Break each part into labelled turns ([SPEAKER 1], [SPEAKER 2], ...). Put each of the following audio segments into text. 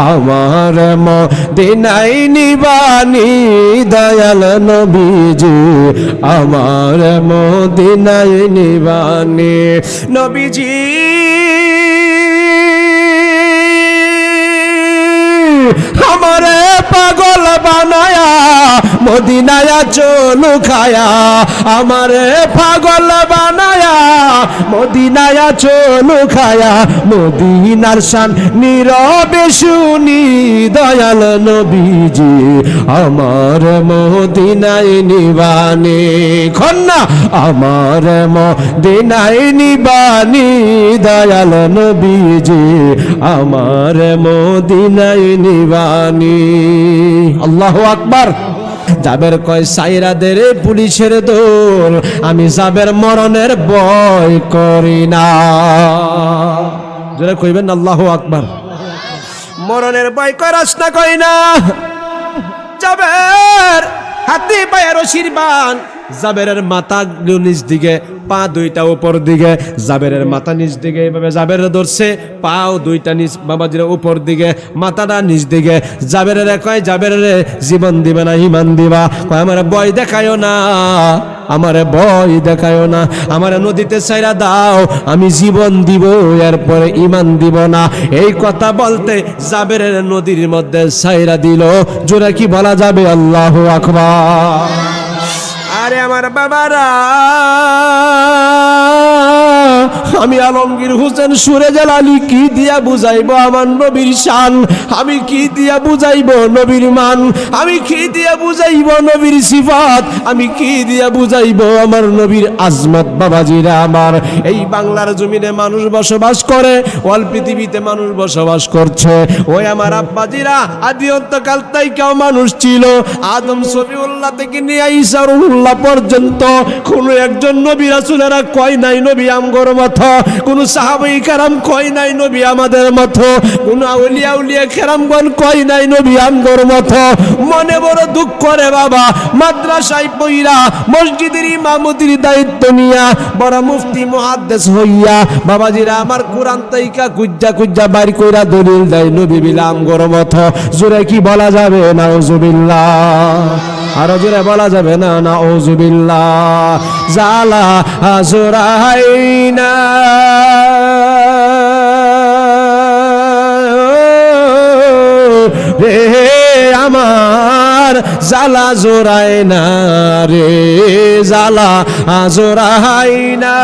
[SPEAKER 1] আমার মদিনায় নিবানি দয়াল নবীজি আমার মদিনায় নিবানি নবীজি আমারে পাগল বানায়া মদিনায়া চলু খায়া আমারে পাগল বানায়া মদিনায়া চলু খায়া মদিনার শান নীরবে শুনি দয়াল নবীজি আমার মদিনায় নিবানি খন্না আমার মদিনায় নিবানি দয়াল নবীজি আমার মদিনায় নিবানি আল্লাহু আকবার জাবের কয় সাইরা দে রে পুলিশের দৌড় আমি জাবের মরণের ভয় করি না যারা কইবেন আল্লাহু আকবার মরণের ভয় করাস না কই না জাবের হাতে পায়ে রশির বান জাবেরের মাথা নিচ দিকে পা দুইটা উপর দিকে জাবেরের মাথা নিচ দিকে এইভাবে জাবেরের ধরছে পাও দুইটা নিচ বাবাজির উপর দিকে মাথাটা নিচ দিকে জাবেরের কয় জাবেরের জীবন দিবে না ইমান দিবা কয় আমার ভয় দেখায়ও না আমার ভয় দেখায়ও না আমার নদীতে ছাইরা দাও আমি জীবন দিব এরপরে ইমান দিব না এই কথা বলতে জাবেরের নদীর মধ্যে ছাইরা দিল জোরে কি বলা যাবে আল্লাহু আকবার আরে আমার বাবারা আমি আলমগীর হোসেন সুরে জালালি কি দিয়া বুঝাইবো আমার নবীর শান আমি কি দিয়া বুঝাইবো নবীর মান আমি কি দিয়া বুঝাইবো নবীর সিফাত আমি কি দিয়া বুঝাইবো আমার নবীর আজমত বাবাজিরা আমার এই বাংলার জমিনে মানুষ বসবাস করে অল পৃথিবীতে মানুষ বসবাস করছে ওই আমার আব্বাজিরা আদি অন্তকাল থেকেও মানুষ ছিল আদম সফিউল্লাহ থেকে নিয়ে ঈসা রুহুল্লাহ পর্যন্ত কোন একজন নবী রাসূলেরা কয় নাই নবী আমগর মতো কোন সাহাবায়ে কেরাম কয় নাই নবী আমাদের মতো কোন আউলিয়া উলিয়া কেরামগণ কয় নাই নবী আমগর মতো মনে বড় দুঃখ করে বাবা মাদ্রাসায় পড়া মসজিদের ইমামতির দায়িত্ব নিয়া বড় মুফতি মুহাদ্দিস হইয়া বাবাজিরা আমার কোরআন তাইকা কুজ্জা কুজ্জা বাইর কইরা দলিল দেয় নবী বিলা আমগর মতো জোরে কি বলা যাবে নাউজুবিল্লাহ আরো জোরে বলা যাবে না নাউজুবিল্লাহ জালা জোরাইনা রে আমার জালা জোরাইনা রে জালা জোরাইনা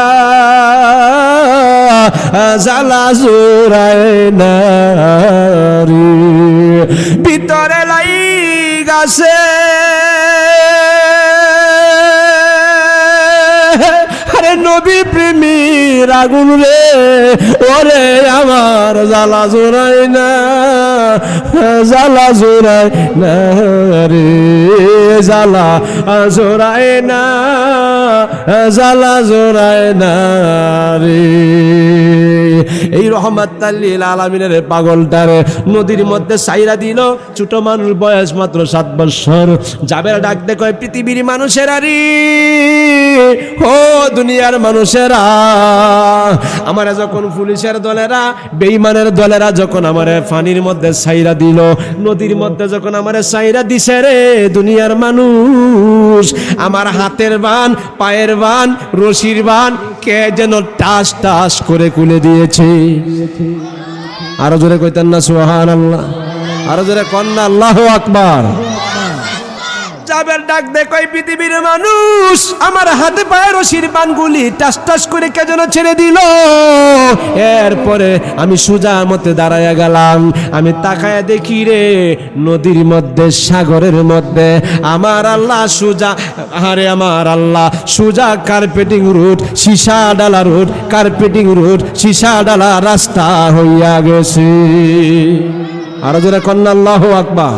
[SPEAKER 1] জালা জোরাইনা রে ভিতরে লাই গাছে নবী প্রেমীর আগুন রে ওরে আমার জালা জোরাই না জালা জোরাই না রে জালা জোরাই না জালা জোরাই না রে এই রহমাতুল লিল আলামিনের পাগলটারে নদীর মধ্যে ছাইরা দিল ছোট মানুষ বয়স মাত্র 7 বছর জাবের ডাকতে কয় পৃথিবীর মানুষেরা রে ও দুনিয়ার মানুষেরা আমারে যখন পুলিশের দলেরা বেঈমানের দলেরা যখন আমারে পানির মধ্যে ছাইরা দিল নদীর মধ্যে যখন আমারে ছাইরা দিছে রে দুনিয়ার মানুষ আমার হাতের বান পায়ের বান রশির বান কে যেন টাস টাস করে খুলে দিয়েছে আরো জোরে কইতেন না সুবহানাল্লাহ আরো জোরে কন্না আল্লাহু আকবার জাবের ডাক দে কই পৃথিবীর মানুষ আমার হাতে পায়ে রশির বানগুলি টাস টাস করে কে যেন ছেড়ে দিল এরপরে আমি সোজা মতে দাঁড়ায়া গেলাম আমি তাকায়া দেখি রে নদীর মধ্যে সাগরের মধ্যে আমার আল্লাহ সোজা আরে আমার আল্লাহ সোজা কার্পেটিং রুট সীসা ডালা রুট কার্পেটিং রুট সীসা ডালা রাস্তা হইয়া গেছে আরো জোরে কন্না আল্লাহু আকবার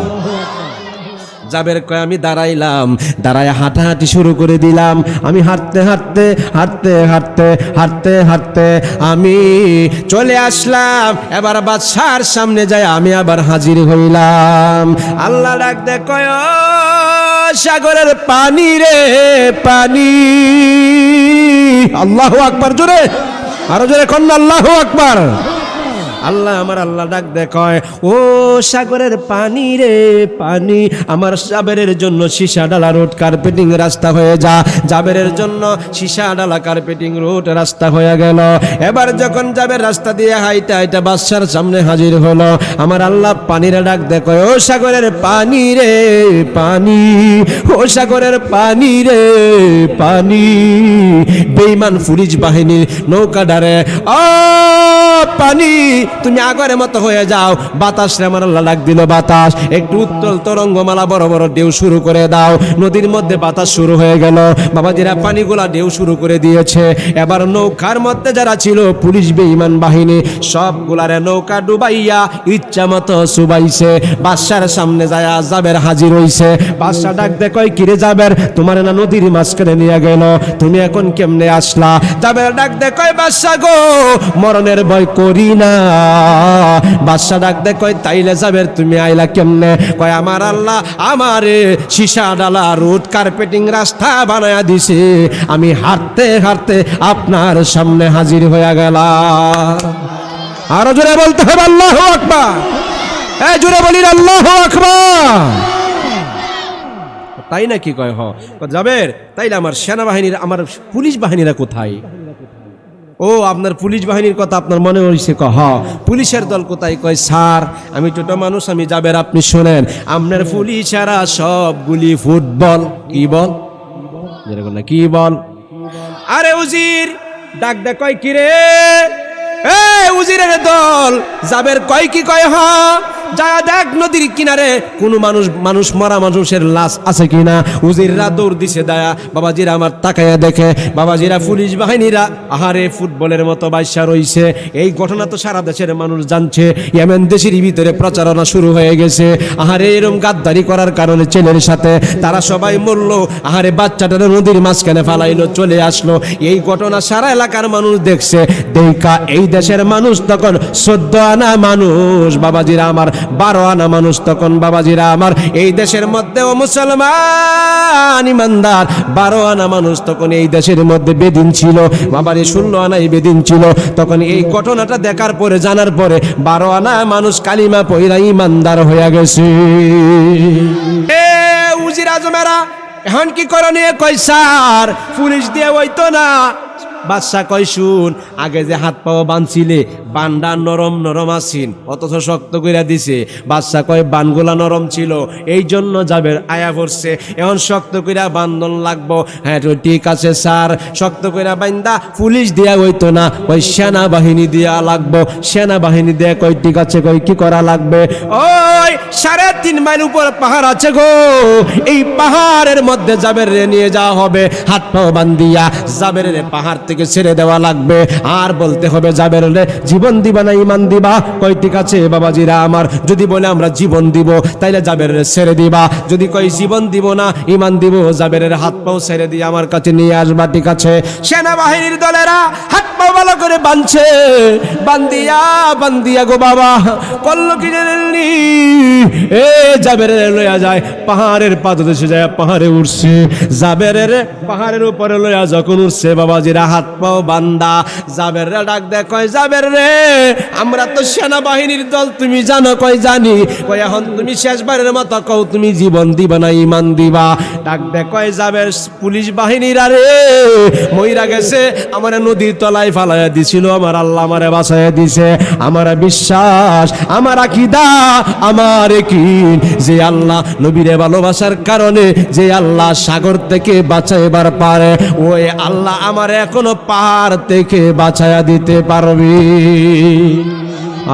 [SPEAKER 1] জাবের কয় আমি দাঁড়াইলাম দাঁড়ায় হাঁটাহাঁটি শুরু করে দিলাম আমি হাঁটতে হাঁটতে হাঁটতে হাঁটতে হাঁটতে হাঁটতে আমি চলে আসলাম এবার বাদশার সামনে যায় আমি আবার হাজির হইলাম আল্লাহ ডাক দে কয় সাগরের পানি রে পানি আল্লাহু আকবার জোরে আরো জোরে কন্না আল্লাহু আকবার আল্লাহ আমার আল্লাহ ডাক দেখায়, ও সাগরের পানি রে পানি, আমার জাবেরের জন্য সীসা ডালা রোড কার্পেটিং রাস্তা হয়ে যা। জাবেরের জন্য সীসা ডালা কার্পেটিং রোড রাস্তা হয়ে গেল। এবার যখন জাবের রাস্তা দিয়ে হাইটা হাইটা বাদশার সামনে হাজির হলো, আমার আল্লাহ পানিরে ডাক দেখায়, ও সাগরের পানি রে পানি, ও সাগরের পানি রে পানি। বেঈমান পুলিশ বাহিনীর নৌকা ডারে, ও পানি তুমি আগের মতো হয়ে যাও। বাতাস রে আমার আল্লাহ ডাক দিল, বাতাস একটু উত্তল তরঙ্গমালা বড় বড় ঢেউ শুরু করে দাও। নদীর মধ্যে বাতাস শুরু হয়ে গেল, বাবাজিরা পানিগুলা ঢেউ শুরু করে দিয়েছে। এবার নৌকার মধ্যে যারা ছিল পুলিশ বেঈমান বাহিনী, সবগুলারে নৌকা ডুবাইয়া ইচ্ছা মতো সুবাইছে। বাদশার সামনে যায় জাবের হাজির হইছে। বাদশা ডাক দে কয়, কিরে জাবের, তোমার না নদীর মাঝখানে নিয়ে গেল, তুমি এখন কেমনে আসলা? জাবের ডাক দে কয়, বাদশা গো মরণের ভয় করি না। বাদশা ডাক দে কয়, তাইলে জাবের তুমি আইলা কেমনে? কয়, আমার আল্লাহ আমারে সীসা ডালা রোড কার্পেটিং রাস্তা বানায়া দিছে, আমি হাঁটতে হাঁটতে আপনার সামনে হাজির হয়ে গেলাম। আরো জোরে বলতে হবে আল্লাহু আকবার। এই জোরে বলির আল্লাহু আকবার। তাই নাকি? কয় হ। জাবের তাইলে আমার সেনাবাহিনীর আমার পুলিশ বাহিনীরা কোথায়? ও আপনার পুলিশ বাহিনীর কথা আপনার মনে হইছে? হ। পুলিশের দল কোথায়? কয়, স্যার আমি ছোট মানুষ, আমি জাবের, আপনি শোনেন, আপনার পুলিশেরা সবগুলি ফুটবল। কি বল? যেরকম না কি বল? আরে উজির ডাক দে কয়, কিরে এ উজিরের দল জাবের কয় কি? কয় হ। যা দেখ নদীর কিনারে কোন মানুষ মরা মানুষের লাশ আছে কিনা। উজিররা দৌড় দিছে দায়া, বাবাজিরা আমার তাকায়া দেখে, বাবাজিরা পুলিশ বাহিনীরা আহারে ফুটবলের মতো বাইসা রইছে। এই ঘটনা তো সারা দেশের মানুষ জানছে, ইয়েমেন দেশের ভিতরে প্রচারণা শুরু হয়ে গেছে। আহারে এরকম গাদ্দারি করার কারণে ছেলের সাথে তারা সবাই মরলো। আহারে বাচ্চাটা নদীর মাঝখানে ফালাইলো, চলে আসলো। এই ঘটনা সারা এলাকার মানুষ দেখছে। দেখা এই দেশের মানুষ তখন 14 আনা মানুষ, বাবাজিরা আমার 12 আনা মানুষ তখন, বাবাজিরা আমার এই দেশের মধ্যে ও মুসলমান ইমানদার 12 আনা মানুষ তখন এই দেশের মধ্যে বেদিন ছিল। বাবারে 16 আনাই বেদিন ছিল। তখন এই ঘটনাটা দেখার পরে, জানার পরে 12 আনা মানুষ কালিমা পয়রা ইমানদার হয়ে গেছে। এ উজির আজমেরা এখন কি করণীয়? কয়, স্যার পুলিশ দিয়ে হইতো না। বাদশা কয়, শুন, আগে যে হাত পাও বানছিলে বানডা নরম নরম আসিন, অথচ শক্ত কইরা দিছে। বাদশা কয়, বানগুলা নরম ছিল এই জন্য জাবের আয়া পড়ছে, এখন শক্ত কইরা বান্ধন লাগবো। হ্যাঁ ঠিক আছে স্যার, শক্ত কইরা বান্দা পুলিশ দিয়া হইতো না, ওই সেনাবাহিনী দিয়া লাগবো। সেনাবাহিনী দিয়া কয়, ঠিক আছে, কই কি করা লাগবে? ওই 3.5 মাইল উপর পাহাড় আছে গো, এই পাহাড়ের মধ্যে জাবের নিয়ে যাওয়া হবে। হাত পাও বান্ধিয়া জাবের পাহাড় থেকে ছেড়ে দেওয়া লাগবে। আর বলতে হবে, জাবের জীবন দিবা না ইমান দিবা? কই ঠিক আছে বাবাজিরা আমার, যদি বলে আমরা জীবন দিব তাইলে জাবের ছেড়ে দিবা, যদি কই জীবন দিব না ইমান দিব, জাবেরের হাত পাও ছেড়ে দিয়ে আমার কাছে নিয়ে আসবা। ঠিক আছে। সেনাবাহিনীর দলেরা হাত পাও ভালো করে বাঁধছে, বান্দিয়া গো বাবা করলো কি জানেননি? এ জাবের লইয়া যায় পাহাড়ের পাদদেশে যায়, পাহাড়ে উঠছে। জাবেরের পাহাড়ের উপরে লইয়া যখন উঠছে, বাবাজিরা হাত পাও বান্দা। জাবের ডাক দেয়, কয়, জাবের রে আমরা তো সেনাবাহিনীর দল, তুমি জানো? কয়, জানি। কয়, এখন তুমি শেষবারের মতো কও, তুমি জীবন দিবা না ইমান দিবা? ডাক দেয়, কয়, জাবের পুলিশ বাহিনীর আরে মইরা গেছে, আমার নদীর তলায় ফালাইয়া দিছিল, আমার আল্লাহ আমারে বাঁচাইয়া দিছে। আমার বিশ্বাস, আমার আকীদা, আমার ইয়াকিন, যে আল্লাহ নবীরে ভালোবাসার কারণে যে আল্লাহ সাগর থেকে বাঁচাইবার পারে, ওই আল্লাহ আমার এখনো পাহাড় থেকে বাঁচাইয়া দিতে পারবে।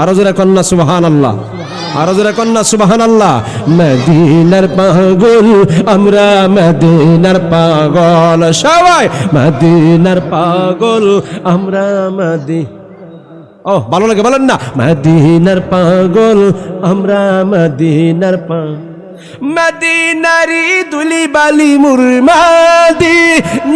[SPEAKER 1] আরো জোরে কন্যা সুবহানাল্লাহ, আরো জোরে কন্যা সুবহানাল্লাহ। মদিনার পাগল আমরা, মদিনার পাগল সবাই, মদিনার পাগল আমরা, ও ভালো লাগে বলেন না, মদিনার পাগল আমরা, মদিনার পাগল। মদিনারি দুলি বালি মোর মদিনারি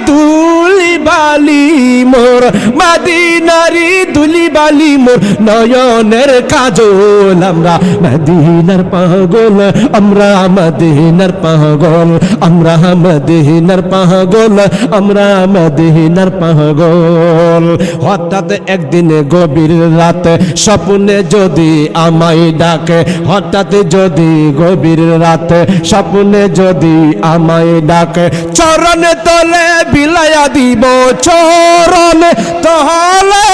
[SPEAKER 1] দুলি বালি মোর মদিনারি দুলি বালি মোর নয়নের কাজল আমরা মদিনার পাগল আমরা মদিনার পাগল আমরা মদিনার পাগল আমরা মদিনার পাগল। হঠাৎ একদিন গভীর রাতে স্বপ্নে যদি আমায় ডাকে, হঠাৎ যদি গভীর রাতে স্বপ্নে যদি আমায় ডাকে, চরণে তলে বিলায়া দিব, চরণে তলে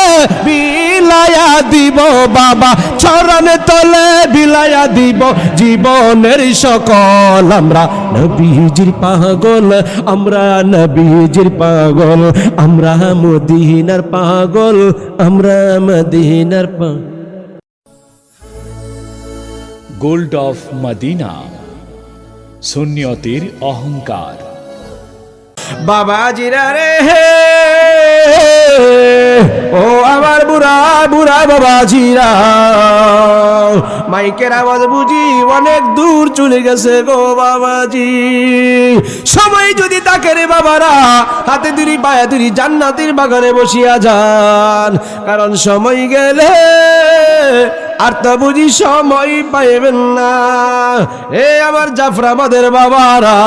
[SPEAKER 1] বিলায়া দিব বাবা, চরণে তলে বিলায়া দিব জীবনের সকল। আমরা নবীজির পাগল আমরা নবীজির পাগল আমরা মদিনার পাগল আমরা মদিনার পাগল।
[SPEAKER 2] গোল্ড অফ মদিনা, সুন্নিয়তের অহংকার।
[SPEAKER 1] বাবাজিরা রে ও আমার বুড়া বুড়া বাবাজিরা, মাইকের আওয়াজ বুঝি অনেক দূর চলে গেছে গো বাবাজি। সময় যদি তাকে রে বাবারা, হাতে দুরি পায়ে দুরি জান্নাতের বাগানে বসিয়া যান, কারণ সময় গেলে আর তো বুঝি সময় পাইবেন না। এ আমার জাফরাবাদের বাবারা,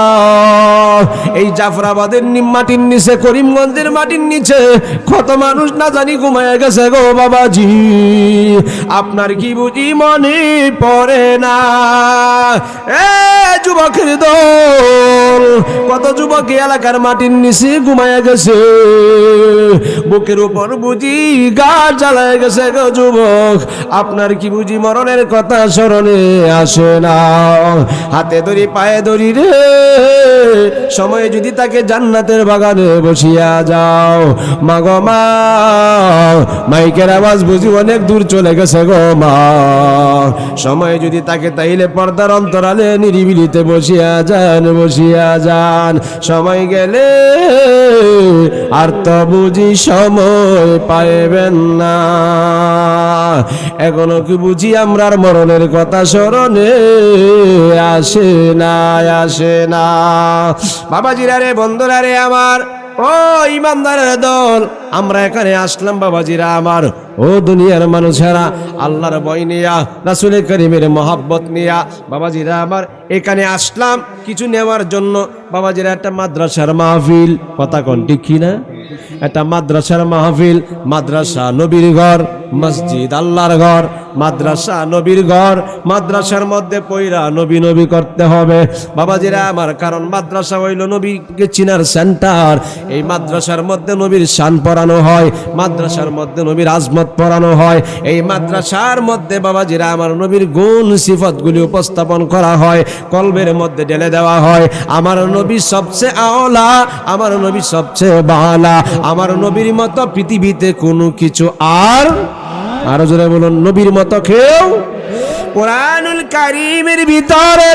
[SPEAKER 1] এই জাফরাবাদের মাটির নিচে, করিমগঞ্জের মাটির নিচে কত মানুষ না জানি ঘুমায় গেছে গো বাবাজি। আপনার কি বুঝি মনে পড়ে না? এ যুবকের দল, কত যুবক এলাকার মাটির নিচে ঘুমায় গেছে, বুকের উপর বুঝি গা জ্বালায় গেছে গো যুবক। আপনার কি বুঝি মরণের কথা স্মরণে আসে না? হাতে ধরি পায়ে ধরি রে, সময়ে যদি তাকে জান্নাতের বাগানে বসিয়া যাও, মা গো মা, মাইকের আওয়াজ বুঝি অনেক দূর চলে গেছে গো মা। সময়ে যদি তাকে তাইলে পর্দার অন্তরালে নিরিবিলিতে বসিয়া যান, বসিয়া যান। সময় গেলে আর তো বুঝি সময় পাইবেন না। এখনো কি বুঝি আমরার মরণের কথা স্মরণে আসে না, আসে না। বাবাজিরা রে, বন্ধুরা রে আমার, ও ইমানদারের দল, আমরা এখানে আসলাম বাবাজিরা আমার, ও দুনিয়ার মানুষেরা, আল্লাহর ভয় নিয়া, রাসূল করিমের মহব্বত নিয়া বাবাজিরা আমার এখানে আসলাম কিছু নেওয়ার জন্য। বাবাজিরা একটা মাদ্রাসার মাহফিল, কথা কোন ঠিক কিনা? একটা মাদ্রাসার মাহফিল। মাদ্রাসা নবীর ঘর, মসজিদ আল্লাহর ঘর, মাদ্রাসা নবীর ঘর। মাদ্রাসার মধ্যে পয়রা নবী নবী করতে হবে বাবাজিরা আমার, কারণ মাদ্রাসা হইল নবীকে চিনার সেন্টার। এই মাদ্রাসার মধ্যে নবীর শান পড়ানো হয়, মাদ্রাসার মধ্যে নবীর আজমত পড়ানো হয়। এই মাদ্রাসার মধ্যে বাবাজিরা আমার নবীর গুণ সিফাতগুলি উপস্থাপন করা হয়, কলবের মধ্যে ঢেলে দেওয়া হয়। আমার নবী সবচেয়ে আওলা, আমার নবী সবচেয়ে বালা, আমার নবীর মতো পৃথিবীতে কোনো কিছু আরো জোরে বলুন, নবীর মতো কেউ। কোরআনুল কারীমের ভিতরে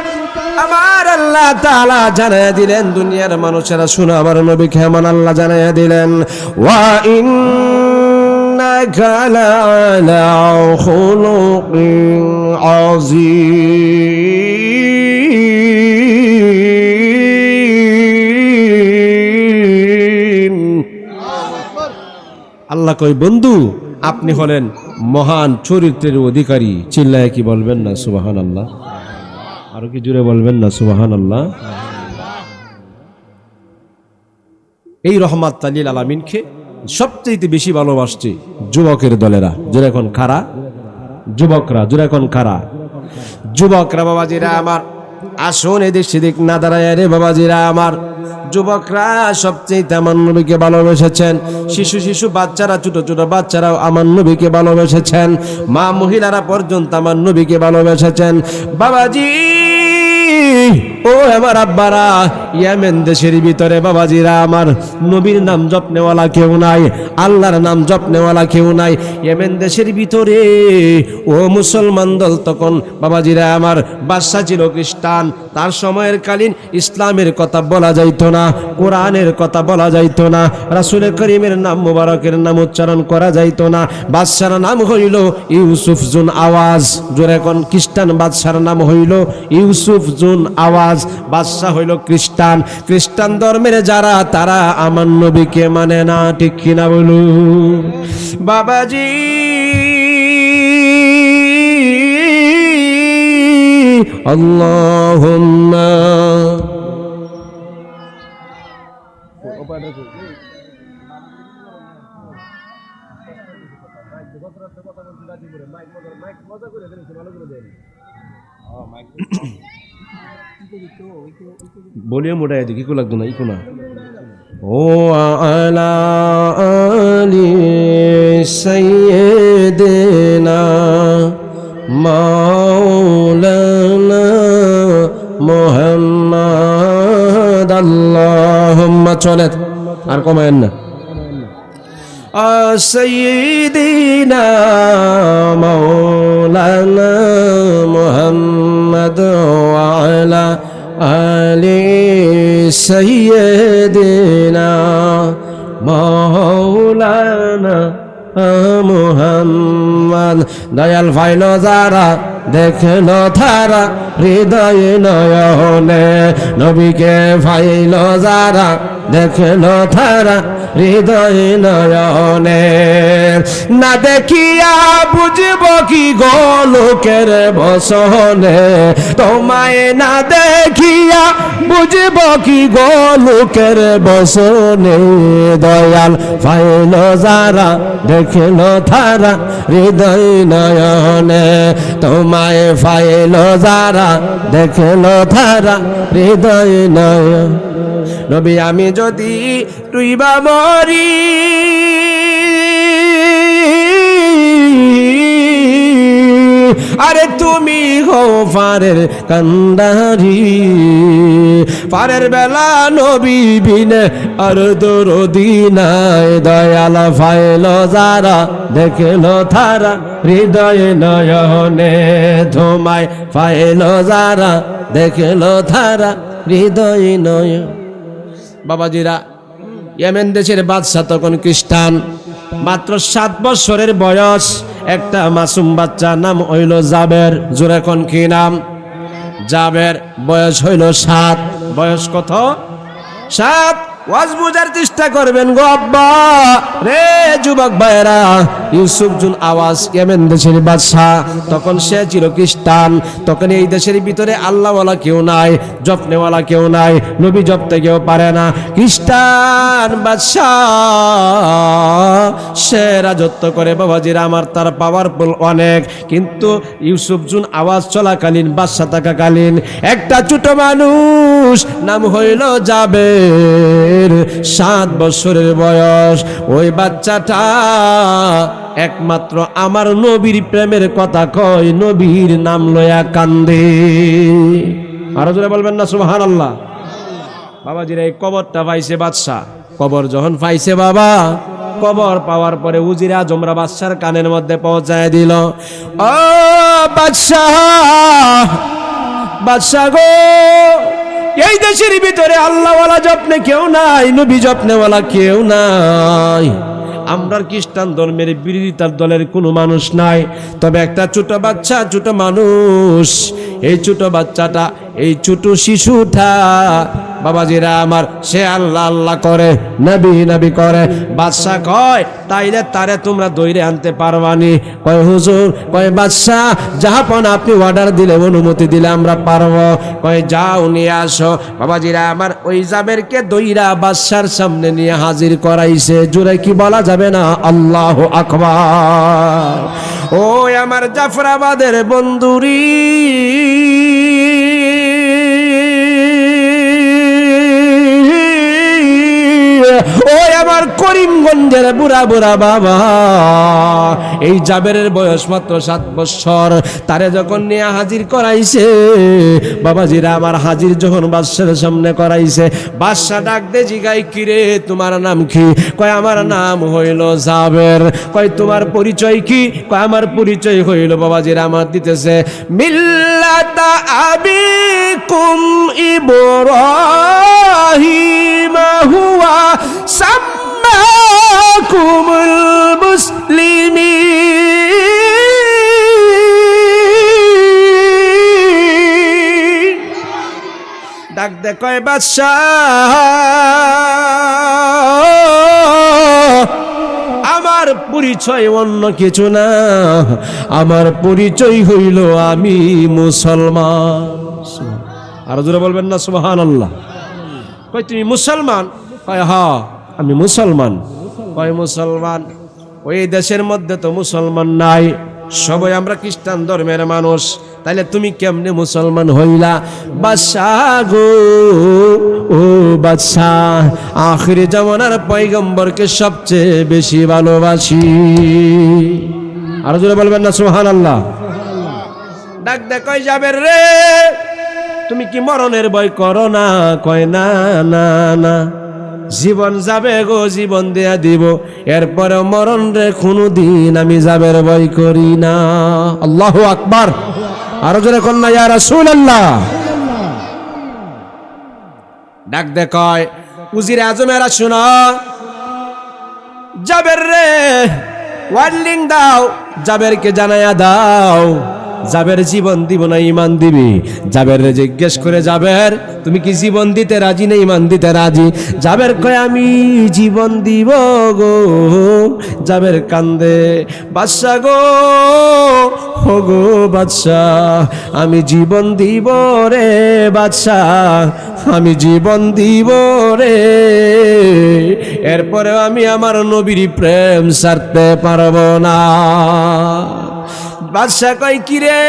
[SPEAKER 1] আমার আল্লাহ তাআলা জানায়া দিলেন, দুনিয়ার মানুষেরা শুনো, আমার নবী কেমন আল্লাহ জানায়া দিলেন, ওয়া ইন্নাকা লা'আলা খুলুকিন আযীম। আল্লাহ কই, বন্ধু আপনি হলেন মহান চরিত্রের অধিকারী। চিল্লায় কি বলবেন না সুবহানাল্লাহ? আরো কি জোরে বলবেন না সুবহানাল্লাহ? এই রহমাত লিল আলামিনকে সবচেয়ে বেশি ভালোবাসছে যুবকের দলেরা। জোরে এখন কারা? যুবকরা। জোরে এখন কারা? যুবকরা। বাবাজিরা আমার, আসুন এদিক সেদিক না দাঁড়ায় রে বাবাজিরা আমার, যুবকরা সবচেয়ে আমার নবীকে ভালোবেসেছেন। শিশু শিশু বাচ্চারা, ছোট ছোট বাচ্চারাও আমার নবীকে ভালোবেসেছেন। মা মহিলারা পর্যন্ত আমার নবীকে ভালোবেসেছেন। বাবাজি ও আমার আব্বারা, ইয়েমেন দেশের ভিতরে বাবাজিরা আমার নবীর নাম জপনেওয়ালা কেউ নাই, আল্লাহর নাম জপনেওয়ালা কেউ নাই। ইয়েমেন দেশের ভিতরে ও মুসলমান দল তখন বাবাজিরা আমার বাদশা ছিল খ্রিস্টান। তার সময়ের কালীন ইসলামের কথা বলা যাইতো না, কোরআনের কথা বলা যাইতো না, রাসূল করিমের নাম মুবারকের নাম উচ্চারণ করা যাইতো না। বাদশার নাম হইল ইউসুফ জুন আওয়াজ। জোরে কোন খ্রিস্টান বাদশার নাম হইল ইউসুফ জুন আওয়াজ। বাদশা হইল খ্রিস্টান। খ্রিস্টান ধর্মের যারা তারা আমার নবীকে মানে না, ঠিক কিনা বলুন বাবাজি। আল্লাহুম্মা বলিও মোটাই দেখি কো লাগতো না ইকো না। ও আলা আলি সাইয়্যিদিনা মাওলানা মুহাম্মদ। আল্লাহুম্মা চলে আর কমায়েন না। সাইয়্যিদিনা মাওলানা মুহাম্মদ ওয়া আলা আলি সাইয়্যিদিনা মাওলানা মুহাম্মদ। দয়াল ভাইল যারা দেখলো তারা হৃদয় নয়নে, নবীকে ভাইল যারা দেখলো তারা হৃদয় নয়নে। না দেখিয়া বুঝব কি গো লোকের বসনে, তোমায় না দেখিয়া বুঝব কি গো লোকের বসনে। দয়াল ভাইল যারা দেখলো তারা হৃদয় নয়নে, তোমায় ফাইল যারা দেখলো তারা হৃদয় নয়ন। নবী আমি যদি তুইবা মরি, আরে তুমি হো পারের কান্ডারি। পারের বেলা নবী বিনে আর দরদি নাই। দয়াল ফাইল যারা দেখলো তারা হৃদয় নয়নে, তোমায় ফাইল যারা দেখলো তারা হৃদয় নয়ন। বাবাজিরা ইয়েমেন দেশের বাদশা তখন খ্রিস্টান। মাত্র 7 বছরের বয়স একটা মাসুম বাচ্চা, নাম হইল জাবের। জোরে কোন কি নাম? জাবের। বয়স হইল 7। বয়স কত? 7। ওয়াজ বুঝার চেষ্টা করবেন গো আব্বা রে যুবক ভাইরা। ইউসুফ জুন আওয়াজ ইয়েমেন দেশের বাদশা, তখন সে ছিল খ্রিস্টান। তখন এই দেশের ভিতরে আল্লাহওয়ালা কেউ নাই, জপনেওয়ালা কেউ নাই, নবী জপতে কেউ পারে না। খ্রিস্টান বাদশা সে রাজত্ব করে বাবাজিরা আমার, তার পাওয়ারফুল অনেক। কিন্তু ইউসুফ জুন আওয়াজ চলাকালীন, বাদশা থাকাকালীন একটা ছোট মানুষ নাম হইল জাবের, 7 বছরের বয়স। ওই বাচ্চাটা একমাত্র আমার নবীর প্রেমের কথা কয়, নবীর নাম লয়া কান্দে। আরো জোরে বলবেন না সুবহানাল্লাহ। বাবাজির এই কবরটা পাইছে বাদশা। কবর যখন পাইছে বাবা, কবর পাওয়ার পরে উজির আজমরা বাদশার কানের মধ্যে পৌঁছায় দিল, ও বাদশা, বাদশা গো, এই দেশের ভিতরে আল্লাহওয়ালা জপনে কেউ নাই, নবী জপনেওয়ালা কেউ নাই। আমরা খ্রিস্টান ধর্মের বিরোধিতার দলের কোনো মানুষ নাই, তবে একটা ছোট বাচ্চা, ছোট মানুষ। এই ছোট বাচ্চাটা, এই ছোট শিশুটা বাবাজিরা আমার, সে আল্লাহ আল্লাহ করে, নবী নবী করে। বাদশা কয় তাইলে তারে তোমরা দইরে আনতে পারবানি? কয় হুজুর, কয় বাদশা যাহাপন আপনি অর্ডার দিলে, অনুমতি দিলে আমরা পারবো। কয় যাও নিয়ে আসো। বাবাজিরা আমার ওই জাবেরকে দইরা বাদশার সামনে নিয়ে হাজির করাইছে। জোরে কি বলা যাবে না আল্লাহু আকবার? ও আমার জাফরাবাদের বন্ধুরি, ও আমার এবার করিমগঞ্জের বুড়া বুড়া বাবা, এই জাবেরের বয়স মাত্র 7 বছর, তারে যখন নিয়ে হাজির করাইছে, বাবাজিরা আমার হাজির যখন বাদশার সামনে করাইছে, বাদশা ডাক দে জিগাই, কিরে তোমার নাম কি? কয় আমার নাম হইল জাবের। কয় তোমার পরিচয় কি? কয় আমার পরিচয় হইল, বাবাজিরা আমার দিতেছে, মিল্লাতা আবিকুম ইব্রাহিম হুয়া সাম্মাকুমুল মুসলিমিন। ডাক দে কয় বাদশাহ, আমার পরিচয় অন্য কিছু না, আমার পরিচয় হইল আমি মুসলমান। আর জোরে বলবেন না সুবহানাল্লাহ। কয় তুমি মুসলমান? কয় হ্যাঁ আমি মুসলমান। কয় মুসলমান? ওই দেশের মধ্যে তো মুসলমান নাই, সবাই আমরা খ্রিস্টান ধর্মের মানুষ, তাইলে তুমি কেমনে মুসলমান হইলা? বাদশাহ গো, ও বাদশাহ, আখিরি জামানার পয়গম্বরকে সবচেয়ে বেশি ভালোবাসি। আর জোরে বলবেন না সুবহানাল্লাহ। ডাক দে কয় জাবের রে, তুমি কি মরণের ভয় করো না? কয় না না না, জীবন যাবে গো, জীবন দেয়া দিব, এরপরে মরণ রে কোনদিন আমি জাবের ভয় করি না। আল্লাহু আকবার। আরো জোরে কন্যা ইয়া রাসূলুল্লাহ। ডাক দে কয় উজির আজমেরা শোনো, জাবের রে ওয়ার্নিং দাও, জাবেরকে জানায়া দাও, জাবের জীবন দিব না ঈমান দিবি। জাবের রে জিজ্ঞেস করে, জাবের তুমি কি জীবন দিতে রাজি না ঈমান দিতে রাজি? জাবের কয় আমি জীবন দিব গো। জাবের কান্দে, বাদশা গো, ও গো বাদশা, আমি জীবন দিব রে বাদশা, আমি জীবন দিব রে, এরপরে আমি আমার নবীর প্রেম ছাড়তে পারবো না। বাদশা কয় কিরে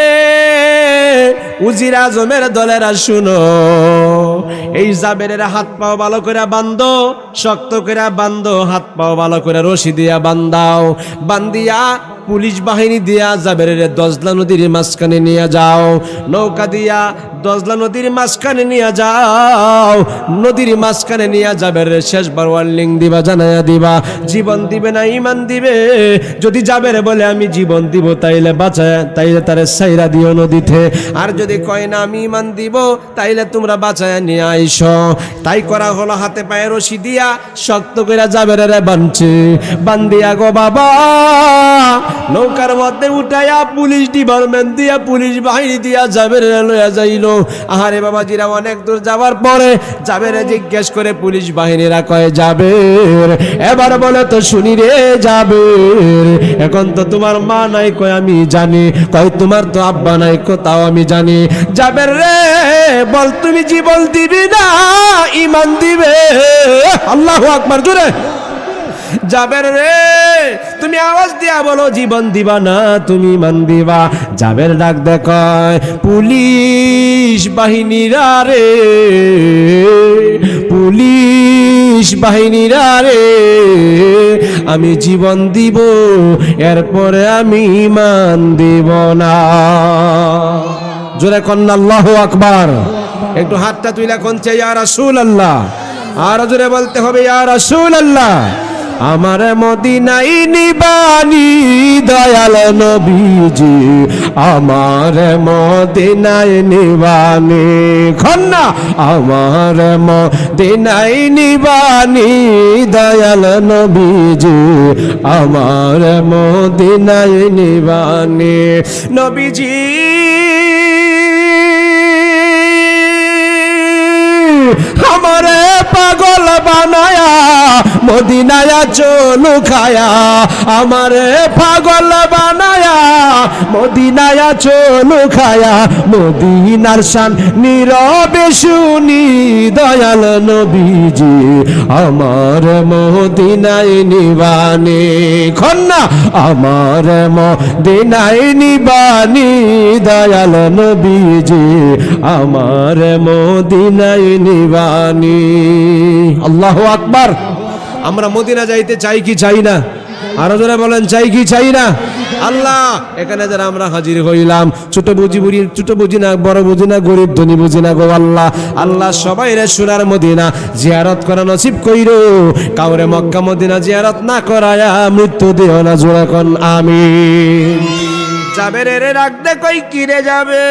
[SPEAKER 1] উজির আজমের দলেরা শুনো, এই জাবেরের হাত পাও ভালো করে বান্ধো, শক্ত করে বান্ধো, হাত পাও ভালো করে রশি দিয়া বান্ধাও, বান্ধিয়া পুলিশ বাহিনী দিয়া জাবেরের দজলা নদীর মাঝখানে নিয়ে যাও, নৌকা দিয়া দজলা নদীর মাঝখানে নিয়ে যাও, নদীর মাঝখানে নিয়ে জাবেরের শেষবার ওয়ার্নিং দিবা, জানায়া দিবা, জীবন দিবে না ঈমান দিবে। যদি জাবের বলে আমি জীবন দিব, তাইলে বাঁচায়, তাইলে তারে সাইরা দিও নদীতে, আর যদি কয় না আমি ঈমান দিব, তাইলে তোমরা বাঁচায় নিয়ে আইসো। তাই করা হলো, হাতে পায়ে রশি দিয়া শক্ত করে জাবেরের বানছে, বান্দিয়া গো বাবা নৌকার মধ্যে উঠাইয়া পুলিশ ডিপার্টমেন্ট দিয়া, পুলিশ বাহিনী দিয়া জাবের লইয়া যাইলো। আহারে বাবাজিরা, অনেক দূর যাওয়ার পরে জাবের জিজ্ঞেস করে পুলিশ বাহিনীরা, কয় জাবের এবার বলে তো শুনি রে জাবের, এখন তো তোমার মা নাই? কয় আমি জানি। কয় তোমার তো আব্বা নাই? তাও আমি জানি। জাবের রে বল তুমি জীবন দিবি না ঈমান দিবে? আল্লাহু আকবার জোরে। জাবের রে তুমি আওয়াজ দিয়া বলো, জীবন দিবা না তুমি ঈমান দিবা? জাবের ডাক দে কয় পুলিশ বাহিনীরা রে, পুলিশ বাহিনীরা রে, আমি জীবন দিব, এরপরে আমি ঈমান দিব না। জোরে কন্না আল্লাহু আকবার। একটু হাতটা তুইলা কোনছে ইয়া রাসূলুল্লাহ। আর জোরে বলতে হবে ইয়া রাসূলুল্লাহ। আমার মদিনায় নিবানি দয়াল নবীজি, আমার মদিনায় নিবানি, খন্না আমার মদিনায় নিবানি দয়াল নবীজি, আমার মদিনায় নিবানি। নবীজি আমারে পাগল বানায়া মদিনায়া চলু খায়া, আমারে পাগল বানায়া মদিনায়া চলু খায়া, মদিনার শান নীরবে শুনি দয়াল নবীজি, আমার মদিনায় নিবানি, খন্না আমার মদিনায় নিবানি দয়াল নবীজি, আমার মদিনায় নিবানি। আল্লাহু আকবার। আমরা মদিনা যাইতে চাই কি চাই না? আরো জোরে বলেন, চাই কি চাই না? আল্লাহ, এখানে যারা আমরা হাজির হইলাম, ছোট বুঝি না, বড় বুঝি না, গরিব ধনী বুঝি না গো আল্লাহ। আল্লাহ সবাই রে সোনার মদিনা জিয়ারত করা নসিব কইরো, কাউরে মক্কা মদিনা জিয়ারত না করায়া মৃত্যু দিও না। জোরে কোন আমিন। যাবে রে রাখতে কই কিরে যাবে,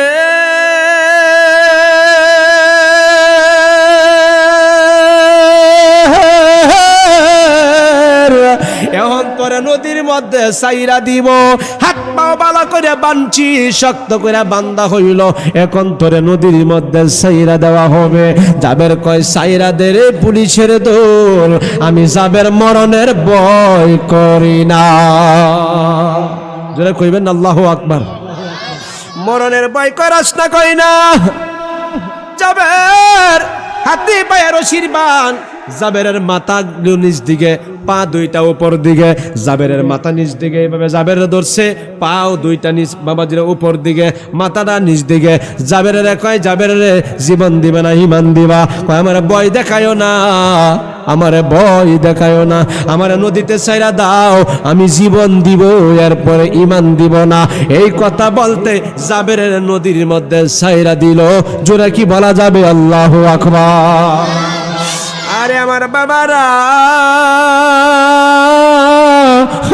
[SPEAKER 1] এখন তোরে নদীর মধ্যে সাইরা দিব, হাত পাও বালা করে বানছি, শক্ত করে বান্দা হইল, এখন তোরে নদীর মধ্যে সাইরা দেওয়া হবে। জাবের কয়, সাইরা দে রে পুলিশের দোল, আমি জাবের মরণের ভয় করি না। যারা কইবেন আল্লাহু আকবার। মরণের ভয় করাস না, কই না। জাবের হাতে পায়ে রশির বান, জাবেরের মাথা নিচ দিকে, পা দুইটা উপর দিকে, জাবেরের মাথা নিচ দিকে, এইভাবে জাবেরের ধরছে, পাও দুইটা নিচ বাবাজির উপর দিকে, মাথাটা নিচ দিকে। জাবেরের কয়, জাবেরের জীবন দিবে না ইমান দিবা? কয়, আমার ভয় দেখায়ও না, আমারে ভয় দেখায়ও না, আমারে নদীতে ছাইরা দাও, আমি জীবন দিব, এরপরে ইমান দিব না। এই কথা বলতে জাবেরের নদীর মধ্যে ছাইরা দিল। জোরে কি বলা যাবে? আল্লাহু আকবার। আরে আমার বাবারা,